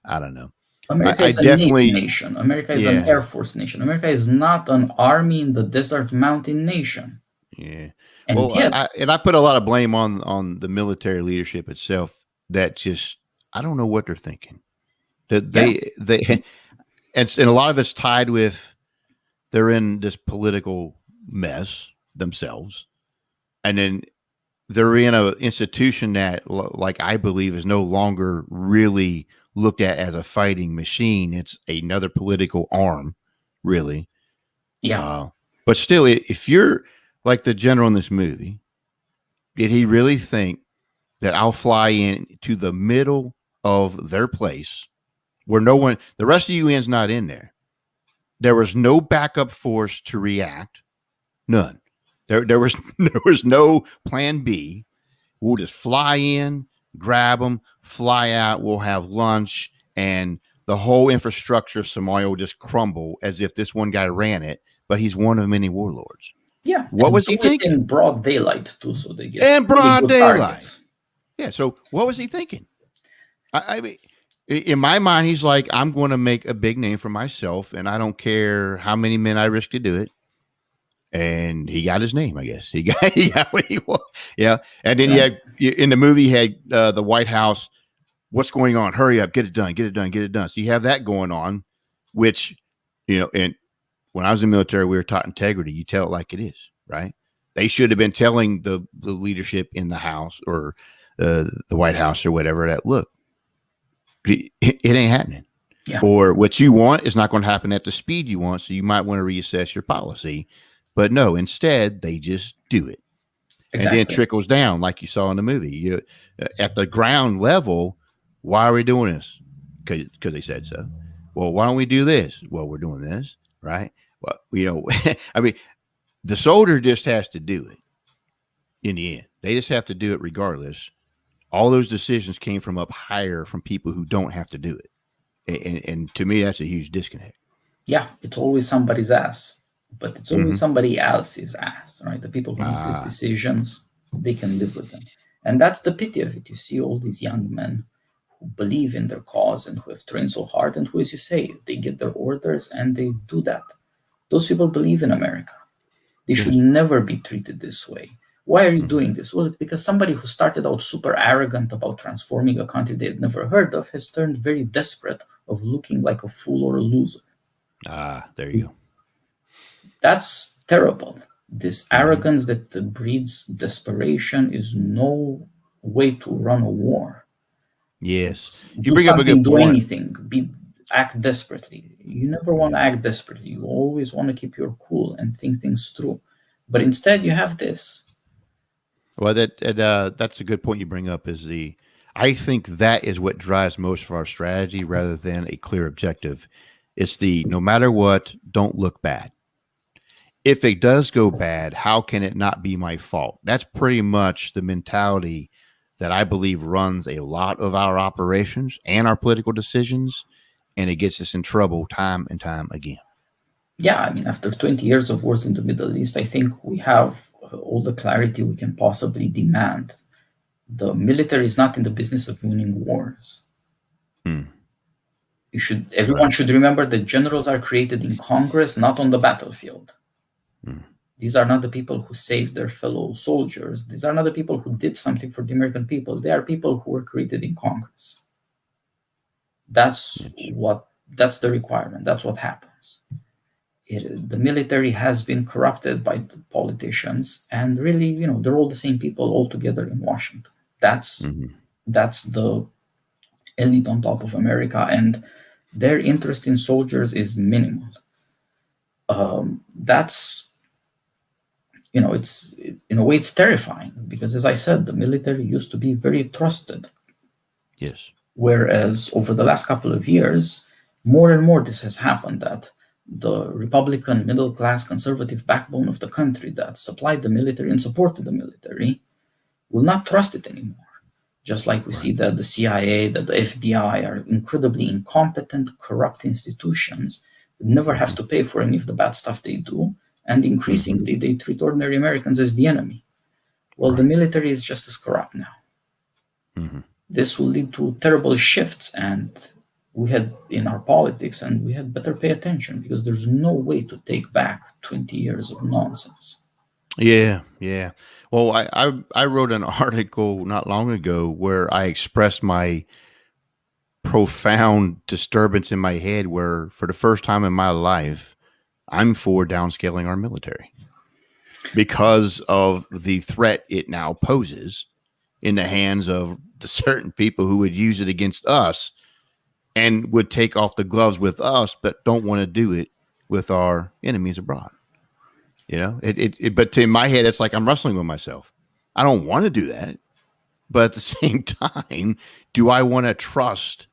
I don't know. America is a Navy nation. America is an Air Force nation. America is not an army in the desert mountain nation. Yeah. And I put a lot of blame on the military leadership itself. That just, I don't know what they're thinking. They and a lot of it's tied with they're in this political mess themselves, and then they're in an institution that, like I believe, is no longer really looked at as a fighting machine. It's another political arm, really. Yeah. But still, if you're like the general in this movie, did he really think that I'll fly in to the middle of their place where no one, the rest of the UN's not in there? There was no backup force to react. None. There was there was no plan B. We'll just fly in, grab them, fly out. We'll have lunch, and the whole infrastructure of Somalia will just crumble as if this one guy ran it. But he's one of many warlords. Yeah. What was he thinking? In broad daylight too, so they get in broad good daylight. targets. Yeah. So what was he thinking? I mean, in my mind, he's like, I'm going to make a big name for myself, and I don't care how many men I risk to do it. And he got his name, I guess. He got what he wanted. Yeah. And then he had, in the movie, he had the White House. What's going on? Hurry up, get it done, get it done, get it done. So you have that going on, which, and when I was in the military, we were taught integrity. You tell it like it is, right? They should have been telling the leadership in the House or the White House or whatever that, look, it ain't happening. Yeah. Or what you want is not going to happen at the speed you want. So you might want to reassess your policy. But no, instead, they just do it. Exactly. And then it trickles down like you saw in the movie. At the ground level, why are we doing this? Because they said so. Well, why don't we do this? Well, we're doing this, right? Well, I mean, the soldier just has to do it in the end. They just have to do it regardless. All those decisions came from up higher from people who don't have to do it. And to me, that's a huge disconnect. Yeah, it's always somebody's ass. But it's always somebody else's ass, right? The people who make these decisions, they can live with them. And that's the pity of it. You see all these young men who believe in their cause and who have trained so hard and who, as you say, they get their orders and they do that. Those people believe in America. They should never be treated this way. Why are you doing this? Well, because somebody who started out super arrogant about transforming a country they had never heard of has turned very desperate of looking like a fool or a loser. There you go. That's terrible. This arrogance that breeds desperation is no way to run a war. Yes. You bring up a good point. Do anything. Act desperately. You never want to act desperately. You always want to keep your cool and think things through. But instead, you have this. Well, that's a good point you bring up. I think that is what drives most of our strategy rather than a clear objective. It's no matter what, don't look bad. If it does go bad, how can it not be my fault? That's pretty much the mentality that I believe runs a lot of our operations and our political decisions, and it gets us in trouble time and time again. Yeah, I mean, after 20 years of wars in the Middle East, I think we have all the clarity we can possibly demand. The military is not in the business of winning wars. Everyone should remember that generals are created in Congress, not on the battlefield. These are not the people who saved their fellow soldiers. These are not the people who did something for the American people. They are people who were created in Congress. That's the requirement. That's what happens. The military has been corrupted by the politicians, and really, they're all the same people all together in Washington. That's the elite on top of America, and their interest in soldiers is minimal. That's it's in a way it's terrifying because, as I said, the military used to be very trusted. Yes. Whereas over the last couple of years, more and more this has happened, that the Republican middle-class conservative backbone of the country that supplied the military and supported the military will not trust it anymore. Just like we see that the CIA, that the FBI are incredibly incompetent, corrupt institutions that never have to pay for any of the bad stuff they do. And increasingly, they treat ordinary Americans as the enemy. Well, the military is just as corrupt now. This will lead to terrible shifts, and we had in our politics, and we had better pay attention because there's no way to take back 20 years of nonsense. Yeah. Well, I wrote an article not long ago where I expressed my profound disturbance in my head where, for the first time in my life, I'm for downscaling our military because of the threat it now poses in the hands of the certain people who would use it against us and would take off the gloves with us, but don't want to do it with our enemies abroad. You know, but in my head, it's like I'm wrestling with myself. I don't want to do that. But at the same time, do I want to trust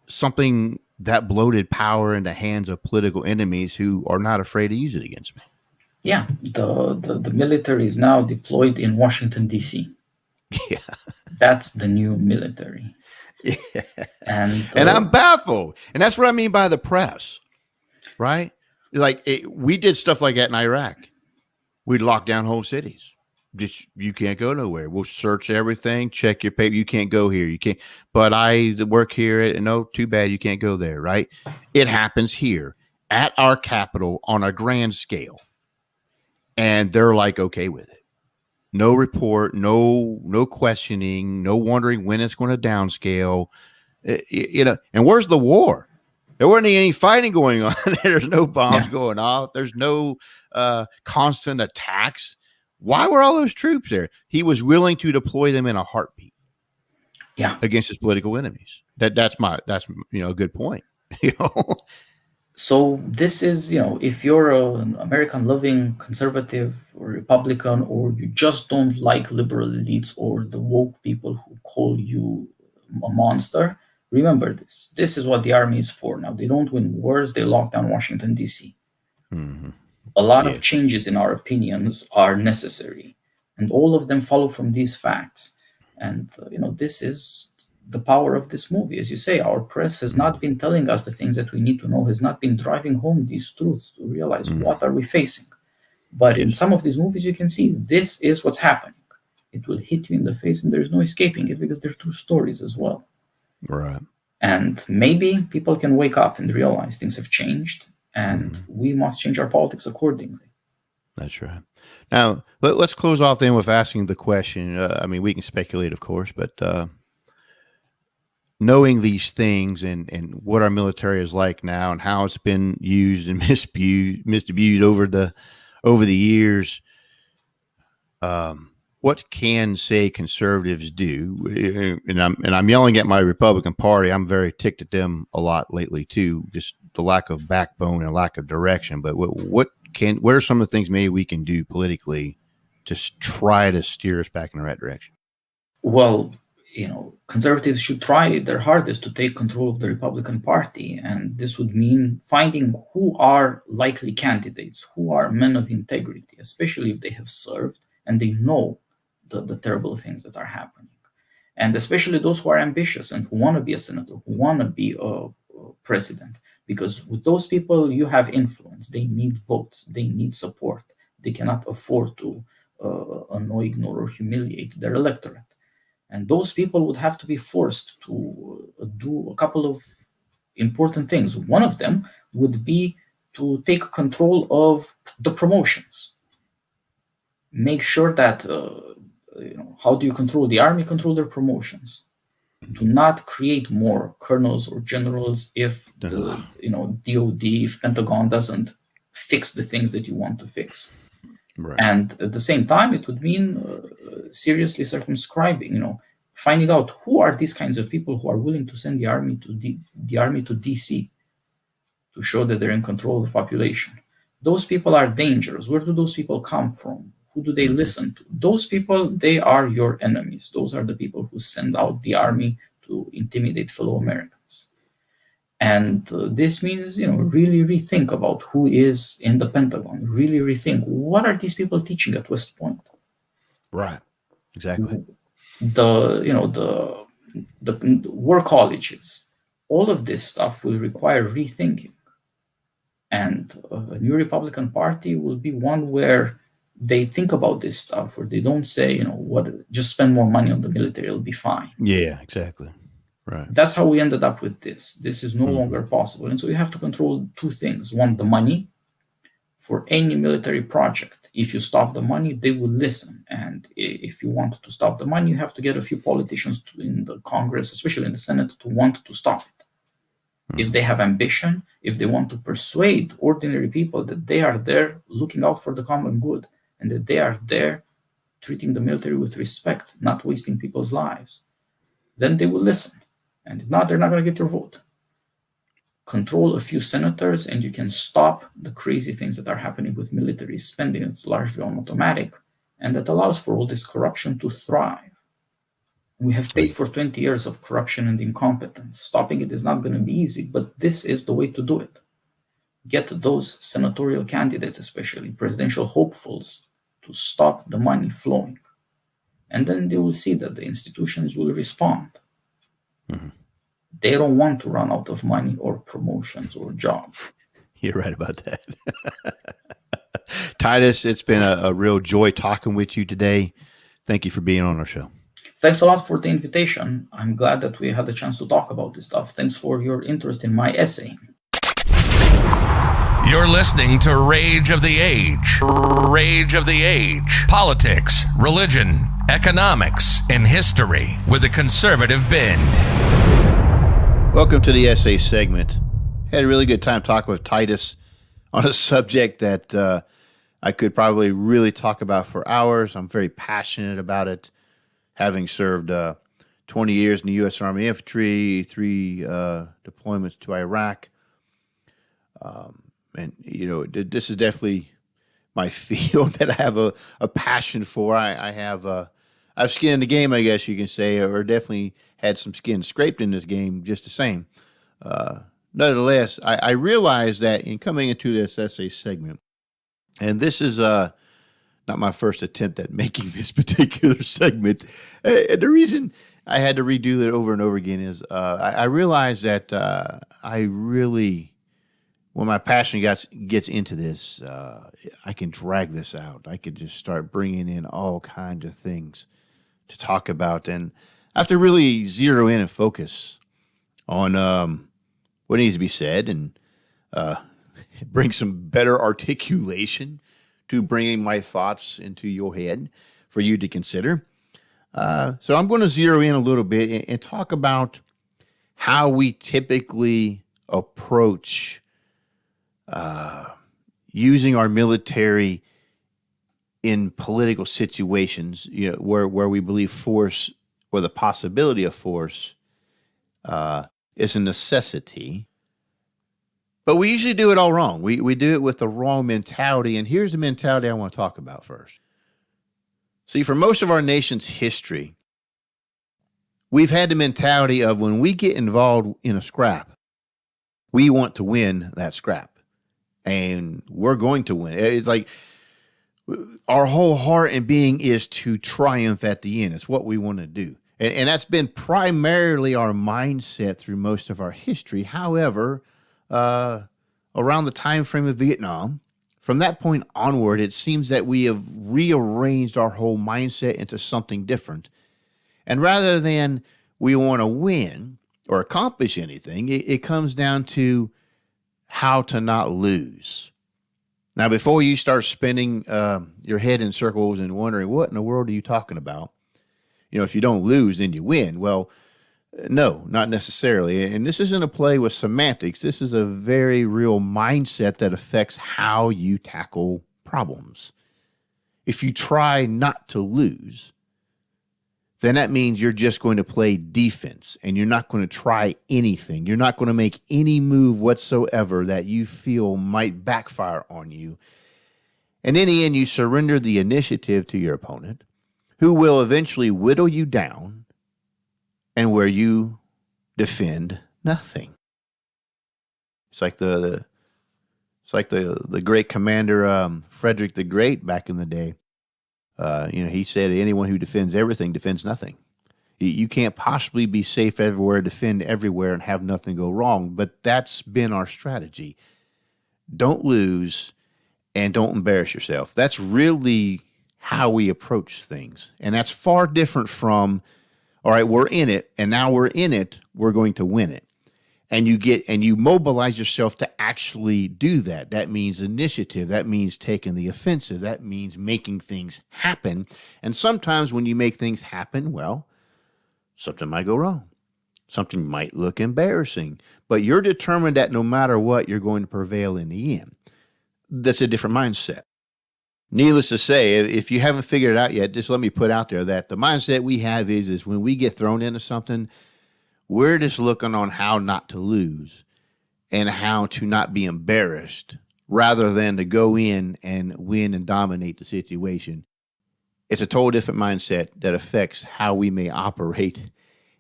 something that bloated power in the hands of political enemies who are not afraid to use it against me? Yeah, the military is now deployed in Washington, D.C. Yeah. That's the new military. Yeah. And I'm baffled. And that's what I mean by the press, right? Like we did stuff like that in Iraq. We'd lock down whole cities. Just you can't go nowhere. We'll search everything, check your paper. You can't go here. You can't. But I work here. No, too bad. You can't go there. Right? It happens here at our capital on a grand scale, and they're like okay with it. No report, no questioning, no wondering when it's going to downscale. You know, and where's the war? There wasn't any fighting going on. There's no bombs going off. There's no constant attacks. Why were all those troops there? He was willing to deploy them in a heartbeat. Yeah, against his political enemies. That's a good point. You know. So this is, if you're an American-loving conservative or Republican, or you just don't like liberal elites or the woke people who call you a monster, remember this. This is what the army is for. Now, they don't win wars. They lock down Washington, D.C. Mm-hmm. A lot of changes in our opinions are necessary, and all of them follow from these facts. And, this is the power of this movie. As you say, our press has not been telling us the things that we need to know, has not been driving home these truths to realize what are we facing. But in some of these movies, you can see this is what's happening. It will hit you in the face, and there's no escaping it because they're true stories as well. Right. And maybe people can wake up and realize things have changed, and we must change our politics accordingly. That's right. Now, let's close off then with asking the question. We can speculate, of course, but knowing these things and what our military is like now and how it's been used and misabused over the years, what can, say, conservatives do? And I'm yelling at my Republican Party. I'm very ticked at them a lot lately too. Just the lack of backbone and lack of direction. But what are some of the things maybe we can do politically to try to steer us back in the right direction? Well, conservatives should try their hardest to take control of the Republican Party. And this would mean finding who are likely candidates, who are men of integrity, especially if they have served and they know the terrible things that are happening. And especially those who are ambitious and who want to be a senator, who want to be a president. Because with those people, you have influence. They need votes. They need support. They cannot afford to annoy, ignore, or humiliate their electorate. And those people would have to be forced to do a couple of important things. One of them would be to take control of the promotions. Make sure that, how do you control the army? Control their promotions. Do not create more colonels or generals if the DOD, if Pentagon doesn't fix the things that you want to fix. Right. And at the same time, it would mean seriously circumscribing, finding out who are these kinds of people who are willing to send the army to DC to show that they're in control of the population. Those people are dangerous. Where do those people come from? Who do they listen to? Those people, they are your enemies. Those are the people who send out the army to intimidate fellow Americans. And this means, really rethink about who is in the Pentagon. Really rethink, what are these people teaching at West Point? Right. Exactly. The war colleges. All of this stuff will require rethinking. And a new Republican Party will be one where they think about this stuff, where they don't say, just spend more money on the military, it'll be fine. Yeah, exactly. Right. That's how we ended up with this. This is no longer possible. And so you have to control two things. One, the money for any military project. If you stop the money, they will listen. And if you want to stop the money, you have to get a few politicians in the Congress, especially in the Senate, to want to stop it. If they have ambition, if they want to persuade ordinary people that they are there looking out for the common good and that they are there treating the military with respect, not wasting people's lives, then they will listen. And if not, they're not going to get your vote. Control a few senators and you can stop the crazy things that are happening with military spending. It's largely on automatic, and that allows for all this corruption to thrive. We have paid for 20 years of corruption and incompetence. Stopping it is not going to be easy, but this is the way to do it. Get those senatorial candidates, especially presidential hopefuls, to stop the money flowing. And then they will see that the institutions will respond. Mm-hmm. They don't want to run out of money or promotions or jobs. You're right about that. Titus, it's been a real joy talking with you today. Thank you for being on our show. Thanks a lot for the invitation. I'm glad that we had the chance to talk about this stuff. Thanks for your interest in my essay. You're listening to Rage of the Age. Rage of the Age. Politics, religion, economics, and history with a conservative bend. Welcome to the essay segment. Had a really good time talking with Titus on a subject that I could probably really talk about for hours. I'm very passionate about it, having served 20 years in the U.S. Army Infantry, 3 deployments to Iraq. And, you know, this is definitely my field that I have a passion for. I have skin in the game, I guess you can say, or definitely had some skin scraped in this game just the same. Nonetheless, I realized that in coming into this essay segment, and this is not my first attempt at making this particular segment, and the reason I had to redo it over and over again is I realized that I really, when my passion gets into this, I can drag this out. I could just start bringing in all kinds of things to talk about, and I have to really zero in and focus on what needs to be said and bring some better articulation to bringing my thoughts into your head for you to consider. So I'm going to zero in a little bit and talk about how we typically approach using our military in political situations, you know, where we believe force or the possibility of force is a necessity. But we usually do it all wrong. We do it with the wrong mentality, and here's the mentality I want to talk about first. See, for most of our nation's history, we've had the mentality of when we get involved in a scrap, we want to win that scrap, and we're going to win. It's like our whole heart and being is to triumph at the end. It's what we want to do. And that's been primarily our mindset through most of our history. However, around the time frame of Vietnam, from that point onward, it seems that we have rearranged our whole mindset into something different. And rather than we want to win or accomplish anything, it comes down to how to not lose. Now, before you start spinning your head in circles and wondering, what in the world are you talking about? You know, if you don't lose, then you win. Well, no, not necessarily. And this isn't a play with semantics. This is a very real mindset that affects how you tackle problems. If you try not to lose, then that means you're just going to play defense and you're not going to try anything. You're not going to make any move whatsoever that you feel might backfire on you. And in the end, you surrender the initiative to your opponent, who will eventually whittle you down and where you defend nothing. It's like the great commander Frederick the Great back in the day. He said anyone who defends everything defends nothing. You can't possibly be safe everywhere, defend everywhere, and have nothing go wrong. But that's been our strategy. Don't lose and don't embarrass yourself. That's really how we approach things. And that's far different from, all right, we're in it, and now we're in it, we're going to win it. And you mobilize yourself to actually do that. That means initiative. That means taking the offensive. That means making things happen. And sometimes when you make things happen, well, something might go wrong. Something might look embarrassing. But you're determined that no matter what, you're going to prevail in the end. That's a different mindset. Needless to say, if you haven't figured it out yet, just let me put out there that the mindset we have is when we get thrown into something, we're just looking on how not to lose and how to not be embarrassed rather than to go in and win and dominate the situation. It's a total different mindset that affects how we may operate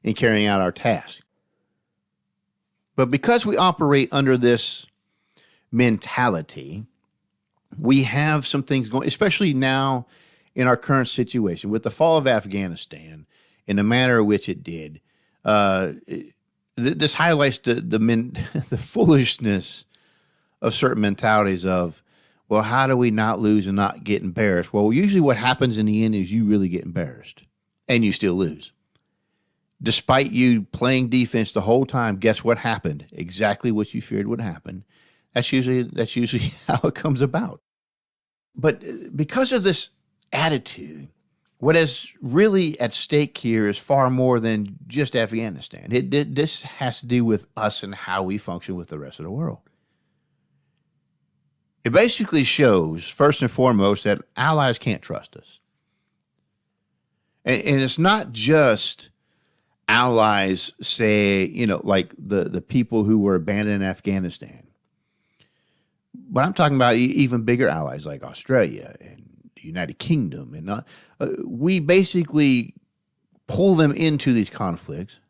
in carrying out our task. But because we operate under this mentality, we have some things going, especially now in our current situation with the fall of Afghanistan in the manner in which it did. This highlights the foolishness of certain mentalities of, well, how do we not lose and not get embarrassed? Well, usually what happens in the end is you really get embarrassed and you still lose. Despite you playing defense the whole time, guess what happened? Exactly what you feared would happen. That's usually how it comes about. But because of this attitude, what is really at stake here is far more than just Afghanistan. This has to do with us and how we function with the rest of the world. It basically shows, first and foremost, that allies can't trust us. And it's not just allies, say, like the people who were abandoned in Afghanistan. But I'm talking about even bigger allies like Australia and the United Kingdom. And we basically pull them into these conflicts.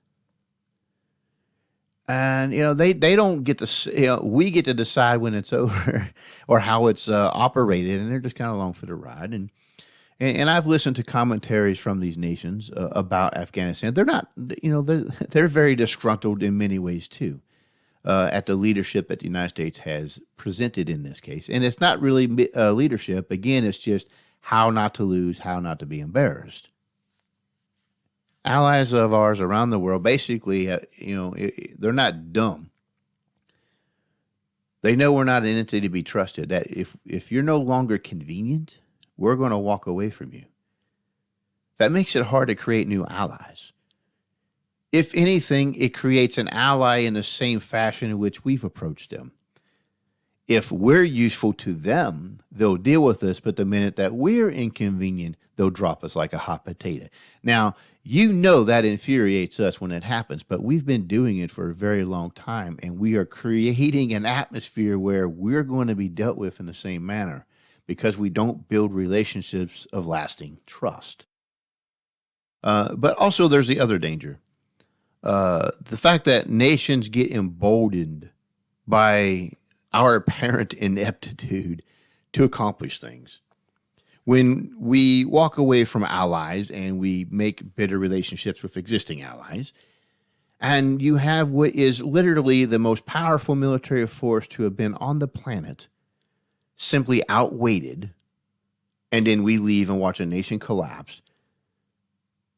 And, they don't get to, we get to decide when it's over or how it's operated. And they're just kind of along for the ride. And I've listened to commentaries from these nations about Afghanistan. They're not, they're very disgruntled in many ways too. At the leadership that the United States has presented in this case. And it's not really leadership. Again, it's just how not to lose, how not to be embarrassed. Allies of ours around the world, basically, they're not dumb. They know we're not an entity to be trusted, that if you're no longer convenient, we're going to walk away from you. That makes it hard to create new allies. If anything, it creates an ally in the same fashion in which we've approached them. If we're useful to them, they'll deal with us, but the minute that we're inconvenient, they'll drop us like a hot potato. Now, that infuriates us when it happens, but we've been doing it for a very long time, and we are creating an atmosphere where we're going to be dealt with in the same manner because we don't build relationships of lasting trust. But also there's the other danger. The fact that nations get emboldened by our apparent ineptitude to accomplish things. When we walk away from allies and we make bitter relationships with existing allies, and you have what is literally the most powerful military force to have been on the planet simply outweighted, and then we leave and watch a nation collapse.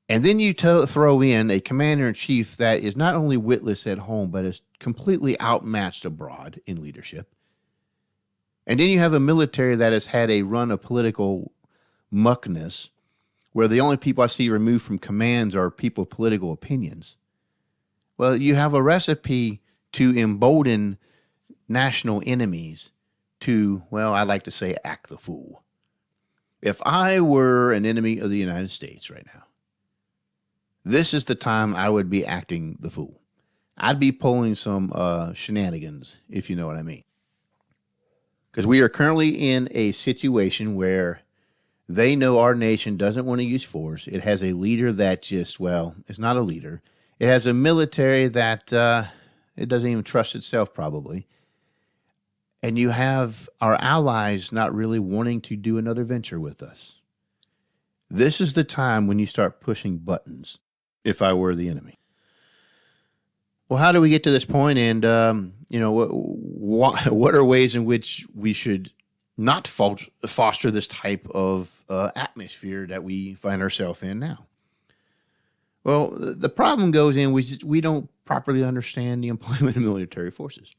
And then you throw in a commander-in-chief that is not only witless at home, but is completely outmatched abroad in leadership. And then you have a military that has had a run of political muckness, where the only people I see removed from commands are people with political opinions. Well, you have a recipe to embolden national enemies to, well, I like to say, act the fool. If I were an enemy of the United States right now, this is the time I would be acting the fool. I'd be pulling some shenanigans, if you know what I mean. Because we are currently in a situation where they know our nation doesn't want to use force. It has a leader that just, well, it's not a leader. It has a military that it doesn't even trust itself, probably. And you have our allies not really wanting to do another venture with us. This is the time when you start pushing buttons. If I were the enemy. Well, how do we get to this point? And, what are ways in which we should not foster this type of atmosphere that we find ourselves in now? Well, the problem goes in we don't properly understand the employment of military forces.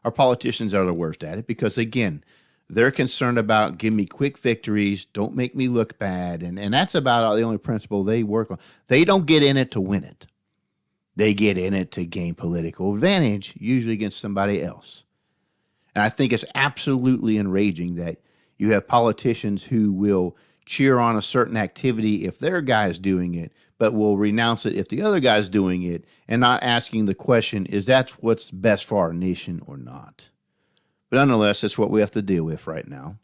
Our politicians are the worst at it because, again, they're concerned about give me quick victories, don't make me look bad, and that's about the only principle they work on. They don't get in it to win it. They get in it to gain political advantage, usually against somebody else. And I think it's absolutely enraging that you have politicians who will cheer on a certain activity if their guy's doing it, but will renounce it if the other guy's doing it, and not asking the question, is that what's best for our nation or not? But nonetheless, that's what we have to deal with right now.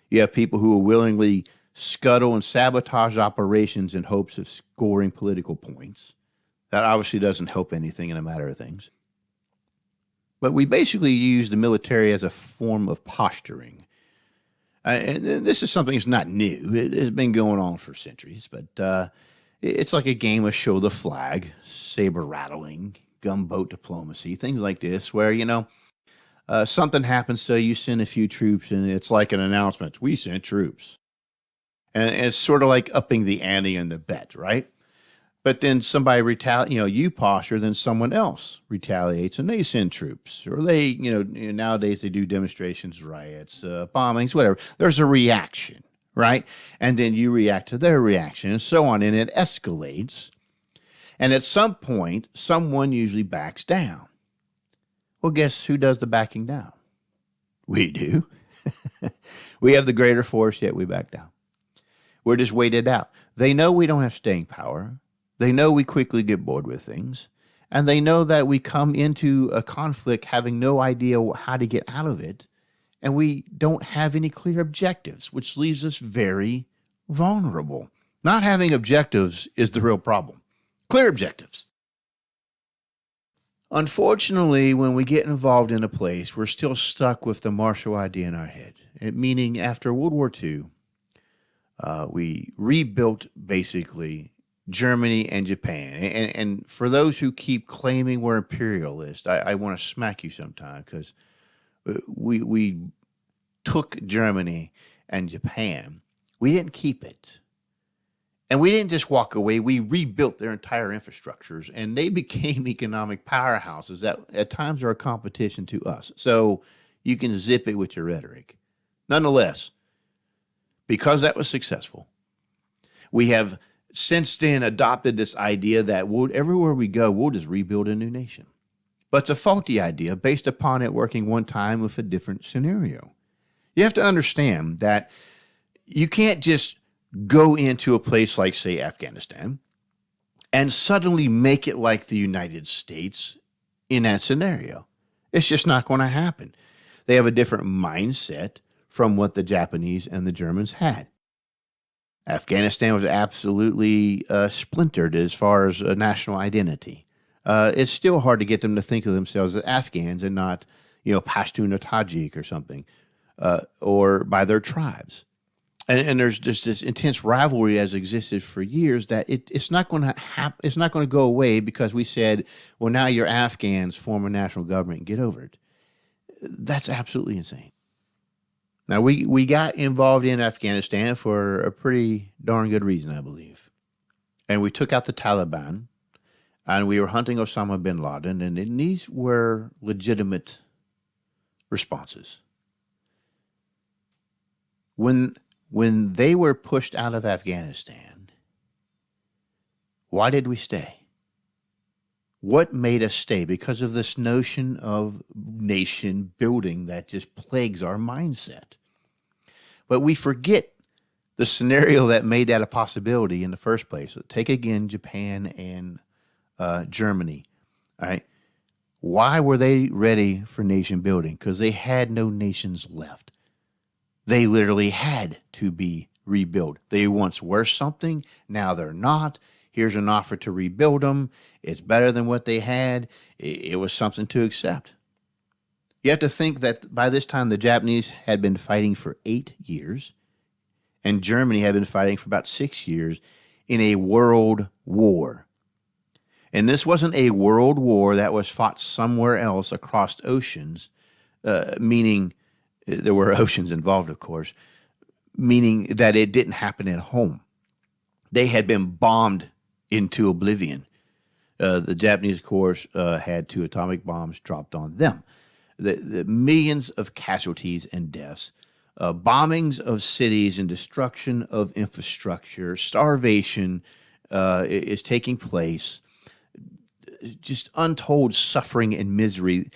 You have people who will willingly scuttle and sabotage operations in hopes of scoring political points. That obviously doesn't help anything in a matter of things. But we basically use the military as a form of posturing. And this is something that's not new. It's been going on for centuries, but it's like a game of show the flag, saber rattling, gunboat diplomacy, things like this, where, something happens, so you send a few troops, and it's like an announcement. We sent troops. And it's sort of like upping the ante in the bet, right? But then somebody you posture, then someone else retaliates and they send troops. Or they, nowadays they do demonstrations, riots, bombings, whatever. There's a reaction, right? And then you react to their reaction and so on. And it escalates. And at some point, someone usually backs down. Well, guess who does the backing down? We do. We have the greater force, yet we back down. We're just waited out. They know we don't have staying power. They know we quickly get bored with things, and they know that we come into a conflict having no idea how to get out of it, and we don't have any clear objectives, which leaves us very vulnerable. Not having objectives is the real problem. Clear objectives. Unfortunately, when we get involved in a place, we're still stuck with the martial idea in our head, meaning after World War II, we rebuilt basically Germany and Japan. And for those who keep claiming we're imperialist, I want to smack you sometime because we took Germany and Japan. We didn't keep it. And we didn't just walk away. We rebuilt their entire infrastructures, and they became economic powerhouses that at times are a competition to us. So you can zip it with your rhetoric. Nonetheless, because that was successful, we have since then adopted this idea that everywhere we go, we'll just rebuild a new nation. But it's a faulty idea based upon it working one time with a different scenario. You have to understand that you can't just go into a place like, say, Afghanistan and suddenly make it like the United States in that scenario. It's just not going to happen. They have a different mindset from what the Japanese and the Germans had. Afghanistan was absolutely splintered as far as a national identity. It's still hard to get them to think of themselves as Afghans and not, Pashtun or Tajik or something, or by their tribes. And there's just this intense rivalry has existed for years that it's not going to it's not going to go away because we said, well, now you're Afghans, form a national government, and get over it. That's absolutely insane. Now, we got involved in Afghanistan for a pretty darn good reason, I believe. And we took out the Taliban, and we were hunting Osama bin Laden, and these were legitimate responses. When they were pushed out of Afghanistan, why did we stay? What made us stay? Because of this notion of nation building that just plagues our mindset. But we forget the scenario that made that a possibility in the first place. Take again Japan and Germany. All right. Why were they ready for nation building? Because they had no nations left. They literally had to be rebuilt. They once were something, now they're not. Here's an offer to rebuild them. It's better than what they had. It was something to accept. You have to think that by this time the Japanese had been fighting for 8 years, and Germany had been fighting for about 6 years in a world war. And this wasn't a world war that was fought somewhere else across oceans, meaning there were oceans involved, of course, meaning that it didn't happen at home. They had been bombed into oblivion. The Japanese, of course, had 2 atomic bombs dropped on them. The millions of casualties and deaths, bombings of cities and destruction of infrastructure, starvation is taking place, just untold suffering and misery.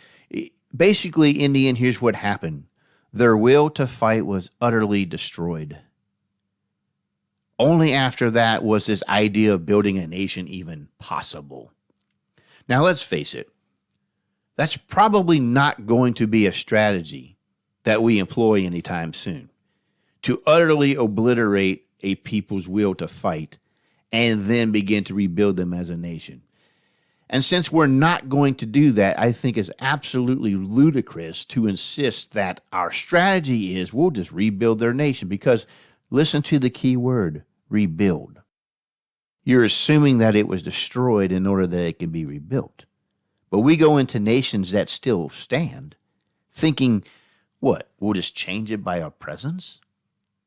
Basically, in the end, here's what happened. Their will to fight was utterly destroyed. Only after that was this idea of building a nation even possible. Now, let's face it. That's probably not going to be a strategy that we employ anytime soon. To utterly obliterate a people's will to fight and then begin to rebuild them as a nation. And since we're not going to do that, I think it's absolutely ludicrous to insist that our strategy is we'll just rebuild their nation, because listen to the key word, rebuild. You're assuming that it was destroyed in order that it can be rebuilt. But we go into nations that still stand, thinking, what, we'll just change it by our presence?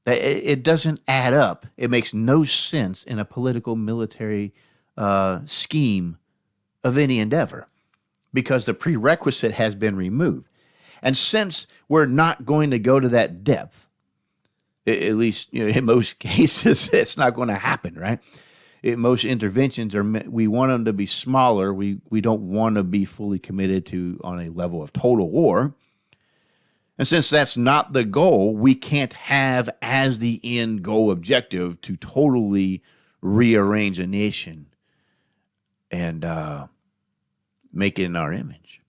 It doesn't add up. It makes no sense in a political military scheme of any endeavor, because the prerequisite has been removed. And since we're not going to go to that depth, at least in most cases, it's not going to happen, right? In most interventions, we want them to be smaller. We don't want to be fully committed to on a level of total war. And since that's not the goal, we can't have as the end goal objective to totally rearrange a nation and make it in our image.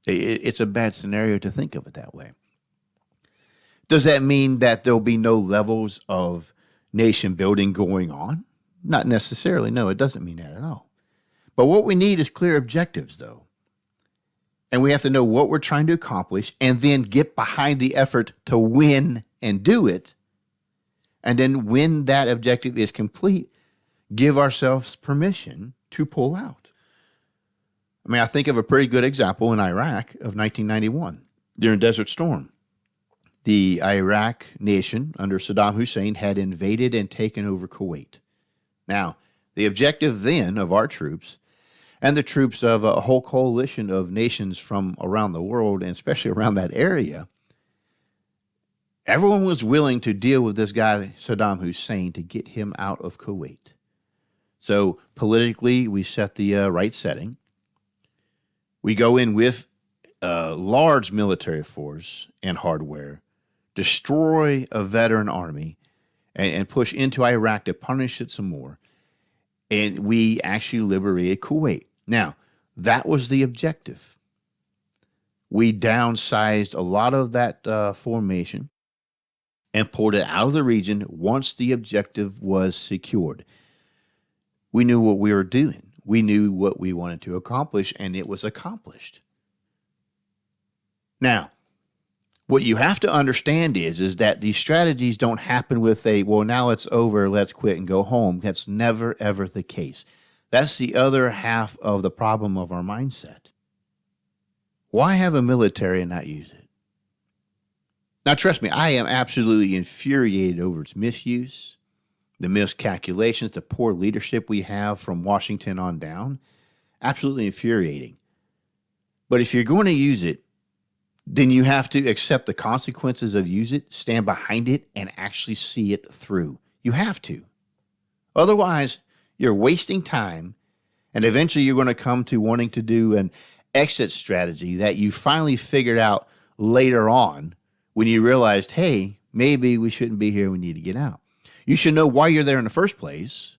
It's a bad scenario to think of it that way. Does that mean that there'll be no levels of nation building going on? Not necessarily. No, it doesn't mean that at all. But what we need is clear objectives, though. And we have to know what we're trying to accomplish and then get behind the effort to win and do it. And then when that objective is complete, give ourselves permission to pull out. I mean, I think of a pretty good example in Iraq of 1991 during Desert Storm. The Iraq nation under Saddam Hussein had invaded and taken over Kuwait. Now, the objective then of our troops and the troops of a whole coalition of nations from around the world, and especially around that area, everyone was willing to deal with this guy, Saddam Hussein, to get him out of Kuwait. So politically, we set the right setting. We go in with large military force and hardware, destroy a veteran army, and push into Iraq to punish it some more. And we actually liberated Kuwait. Now, that was the objective. We downsized a lot of that formation and pulled it out of the region once the objective was secured. We knew what we were doing. We knew what we wanted to accomplish, and it was accomplished. Now, what you have to understand is that these strategies don't happen with well, now it's over, let's quit and go home. That's never, ever the case. That's the other half of the problem of our mindset. Why have a military and not use it? Now, trust me, I am absolutely infuriated over its misuse, the miscalculations, the poor leadership we have from Washington on down. Absolutely infuriating. But if you're going to use it, then you have to accept the consequences of use it, stand behind it, and actually see it through. You have to. Otherwise, you're wasting time, and eventually you're going to come to wanting to do an exit strategy that you finally figured out later on when you realized, hey, maybe we shouldn't be here, we need to get out. You should know why you're there in the first place,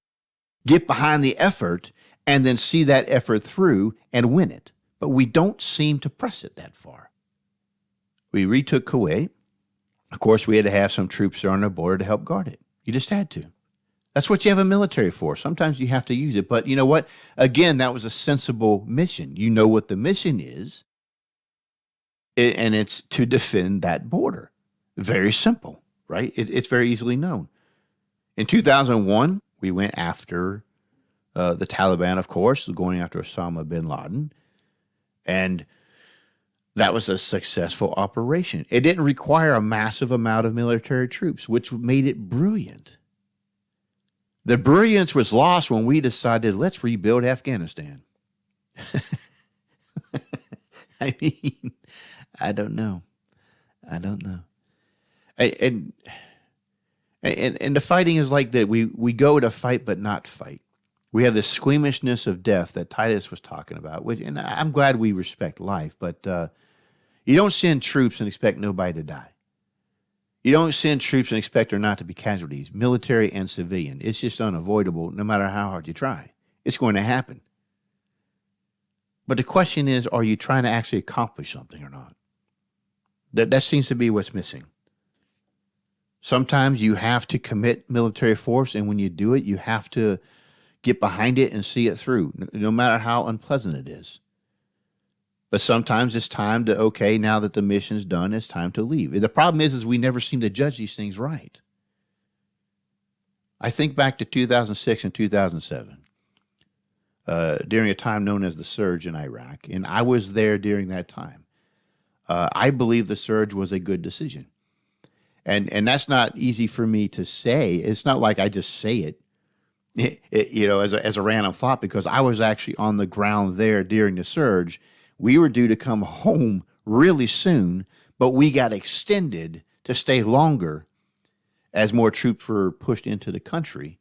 get behind the effort, and then see that effort through and win it. But we don't seem to press it that far. We retook Kuwait. Of course, we had to have some troops there on the border to help guard it. You just had to. That's what you have a military for. Sometimes you have to use it. But you know what? Again, that was a sensible mission. You know what the mission is, and it's to defend that border. Very simple, right? It's very easily known. In 2001, we went after the Taliban, of course, going after Osama bin Laden. And that was a successful operation. It didn't require a massive amount of military troops, which made it brilliant. The brilliance was lost when we decided, let's rebuild Afghanistan. I mean, I don't know. And the fighting is like that. We go to fight but not fight. We have this squeamishness of death that Titus was talking about, and I'm glad we respect life, but you don't send troops and expect nobody to die. You don't send troops and expect there not to be casualties, military and civilian. It's just unavoidable no matter how hard you try. It's going to happen. But the question is, are you trying to actually accomplish something or not? That seems to be what's missing. Sometimes you have to commit military force, and when you do it, you have to get behind it and see it through, no matter how unpleasant it is. But sometimes it's time to, okay, now that the mission's done, it's time to leave. The problem is we never seem to judge these things right. I think back to 2006 and 2007, during a time known as the surge in Iraq, and I was there during that time. I believe the surge was a good decision. And that's not easy for me to say. It's not like I just say it, as a random thought, because I was actually on the ground there during the surge. We were due to come home really soon, but we got extended to stay longer as more troops were pushed into the country.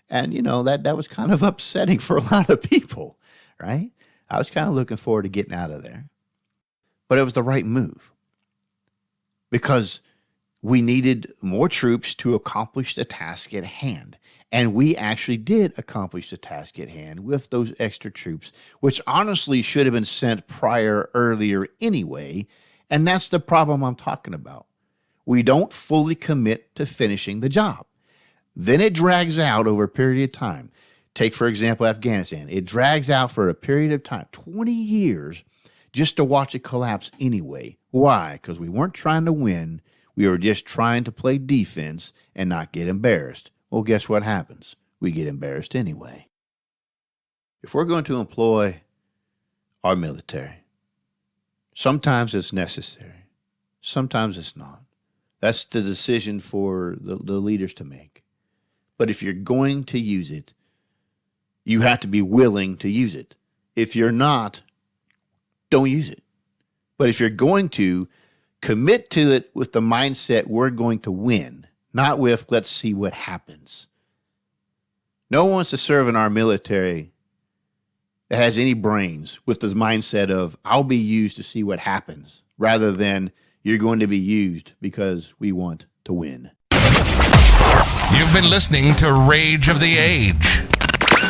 And, that was kind of upsetting for a lot of people, right? I was kind of looking forward to getting out of there. But it was the right move because we needed more troops to accomplish the task at hand. And we actually did accomplish the task at hand with those extra troops, which honestly should have been sent earlier anyway. And that's the problem I'm talking about. We don't fully commit to finishing the job. Then it drags out over a period of time. Take, for example, Afghanistan. It drags out for a period of time, 20 years, just to watch it collapse anyway. Why? Because we weren't trying to win. We were just trying to play defense and not get embarrassed. Well, guess what happens? We get embarrassed anyway. If we're going to employ our military, sometimes it's necessary. Sometimes it's not. That's the decision for the leaders to make. But if you're going to use it, you have to be willing to use it. If you're not, don't use it. But if you're going to, commit to it with the mindset we're going to win, not with let's see what happens. No one wants to serve in our military that has any brains with the mindset of I'll be used to see what happens rather than you're going to be used because we want to win. You've been listening to Rage of the Age.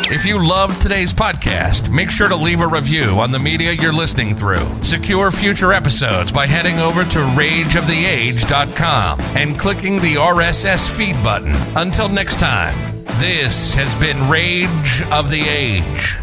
If you loved today's podcast, make sure to leave a review on the media you're listening through. Secure future episodes by heading over to rageoftheage.com and clicking the RSS feed button. Until next time, this has been Rage of the Age.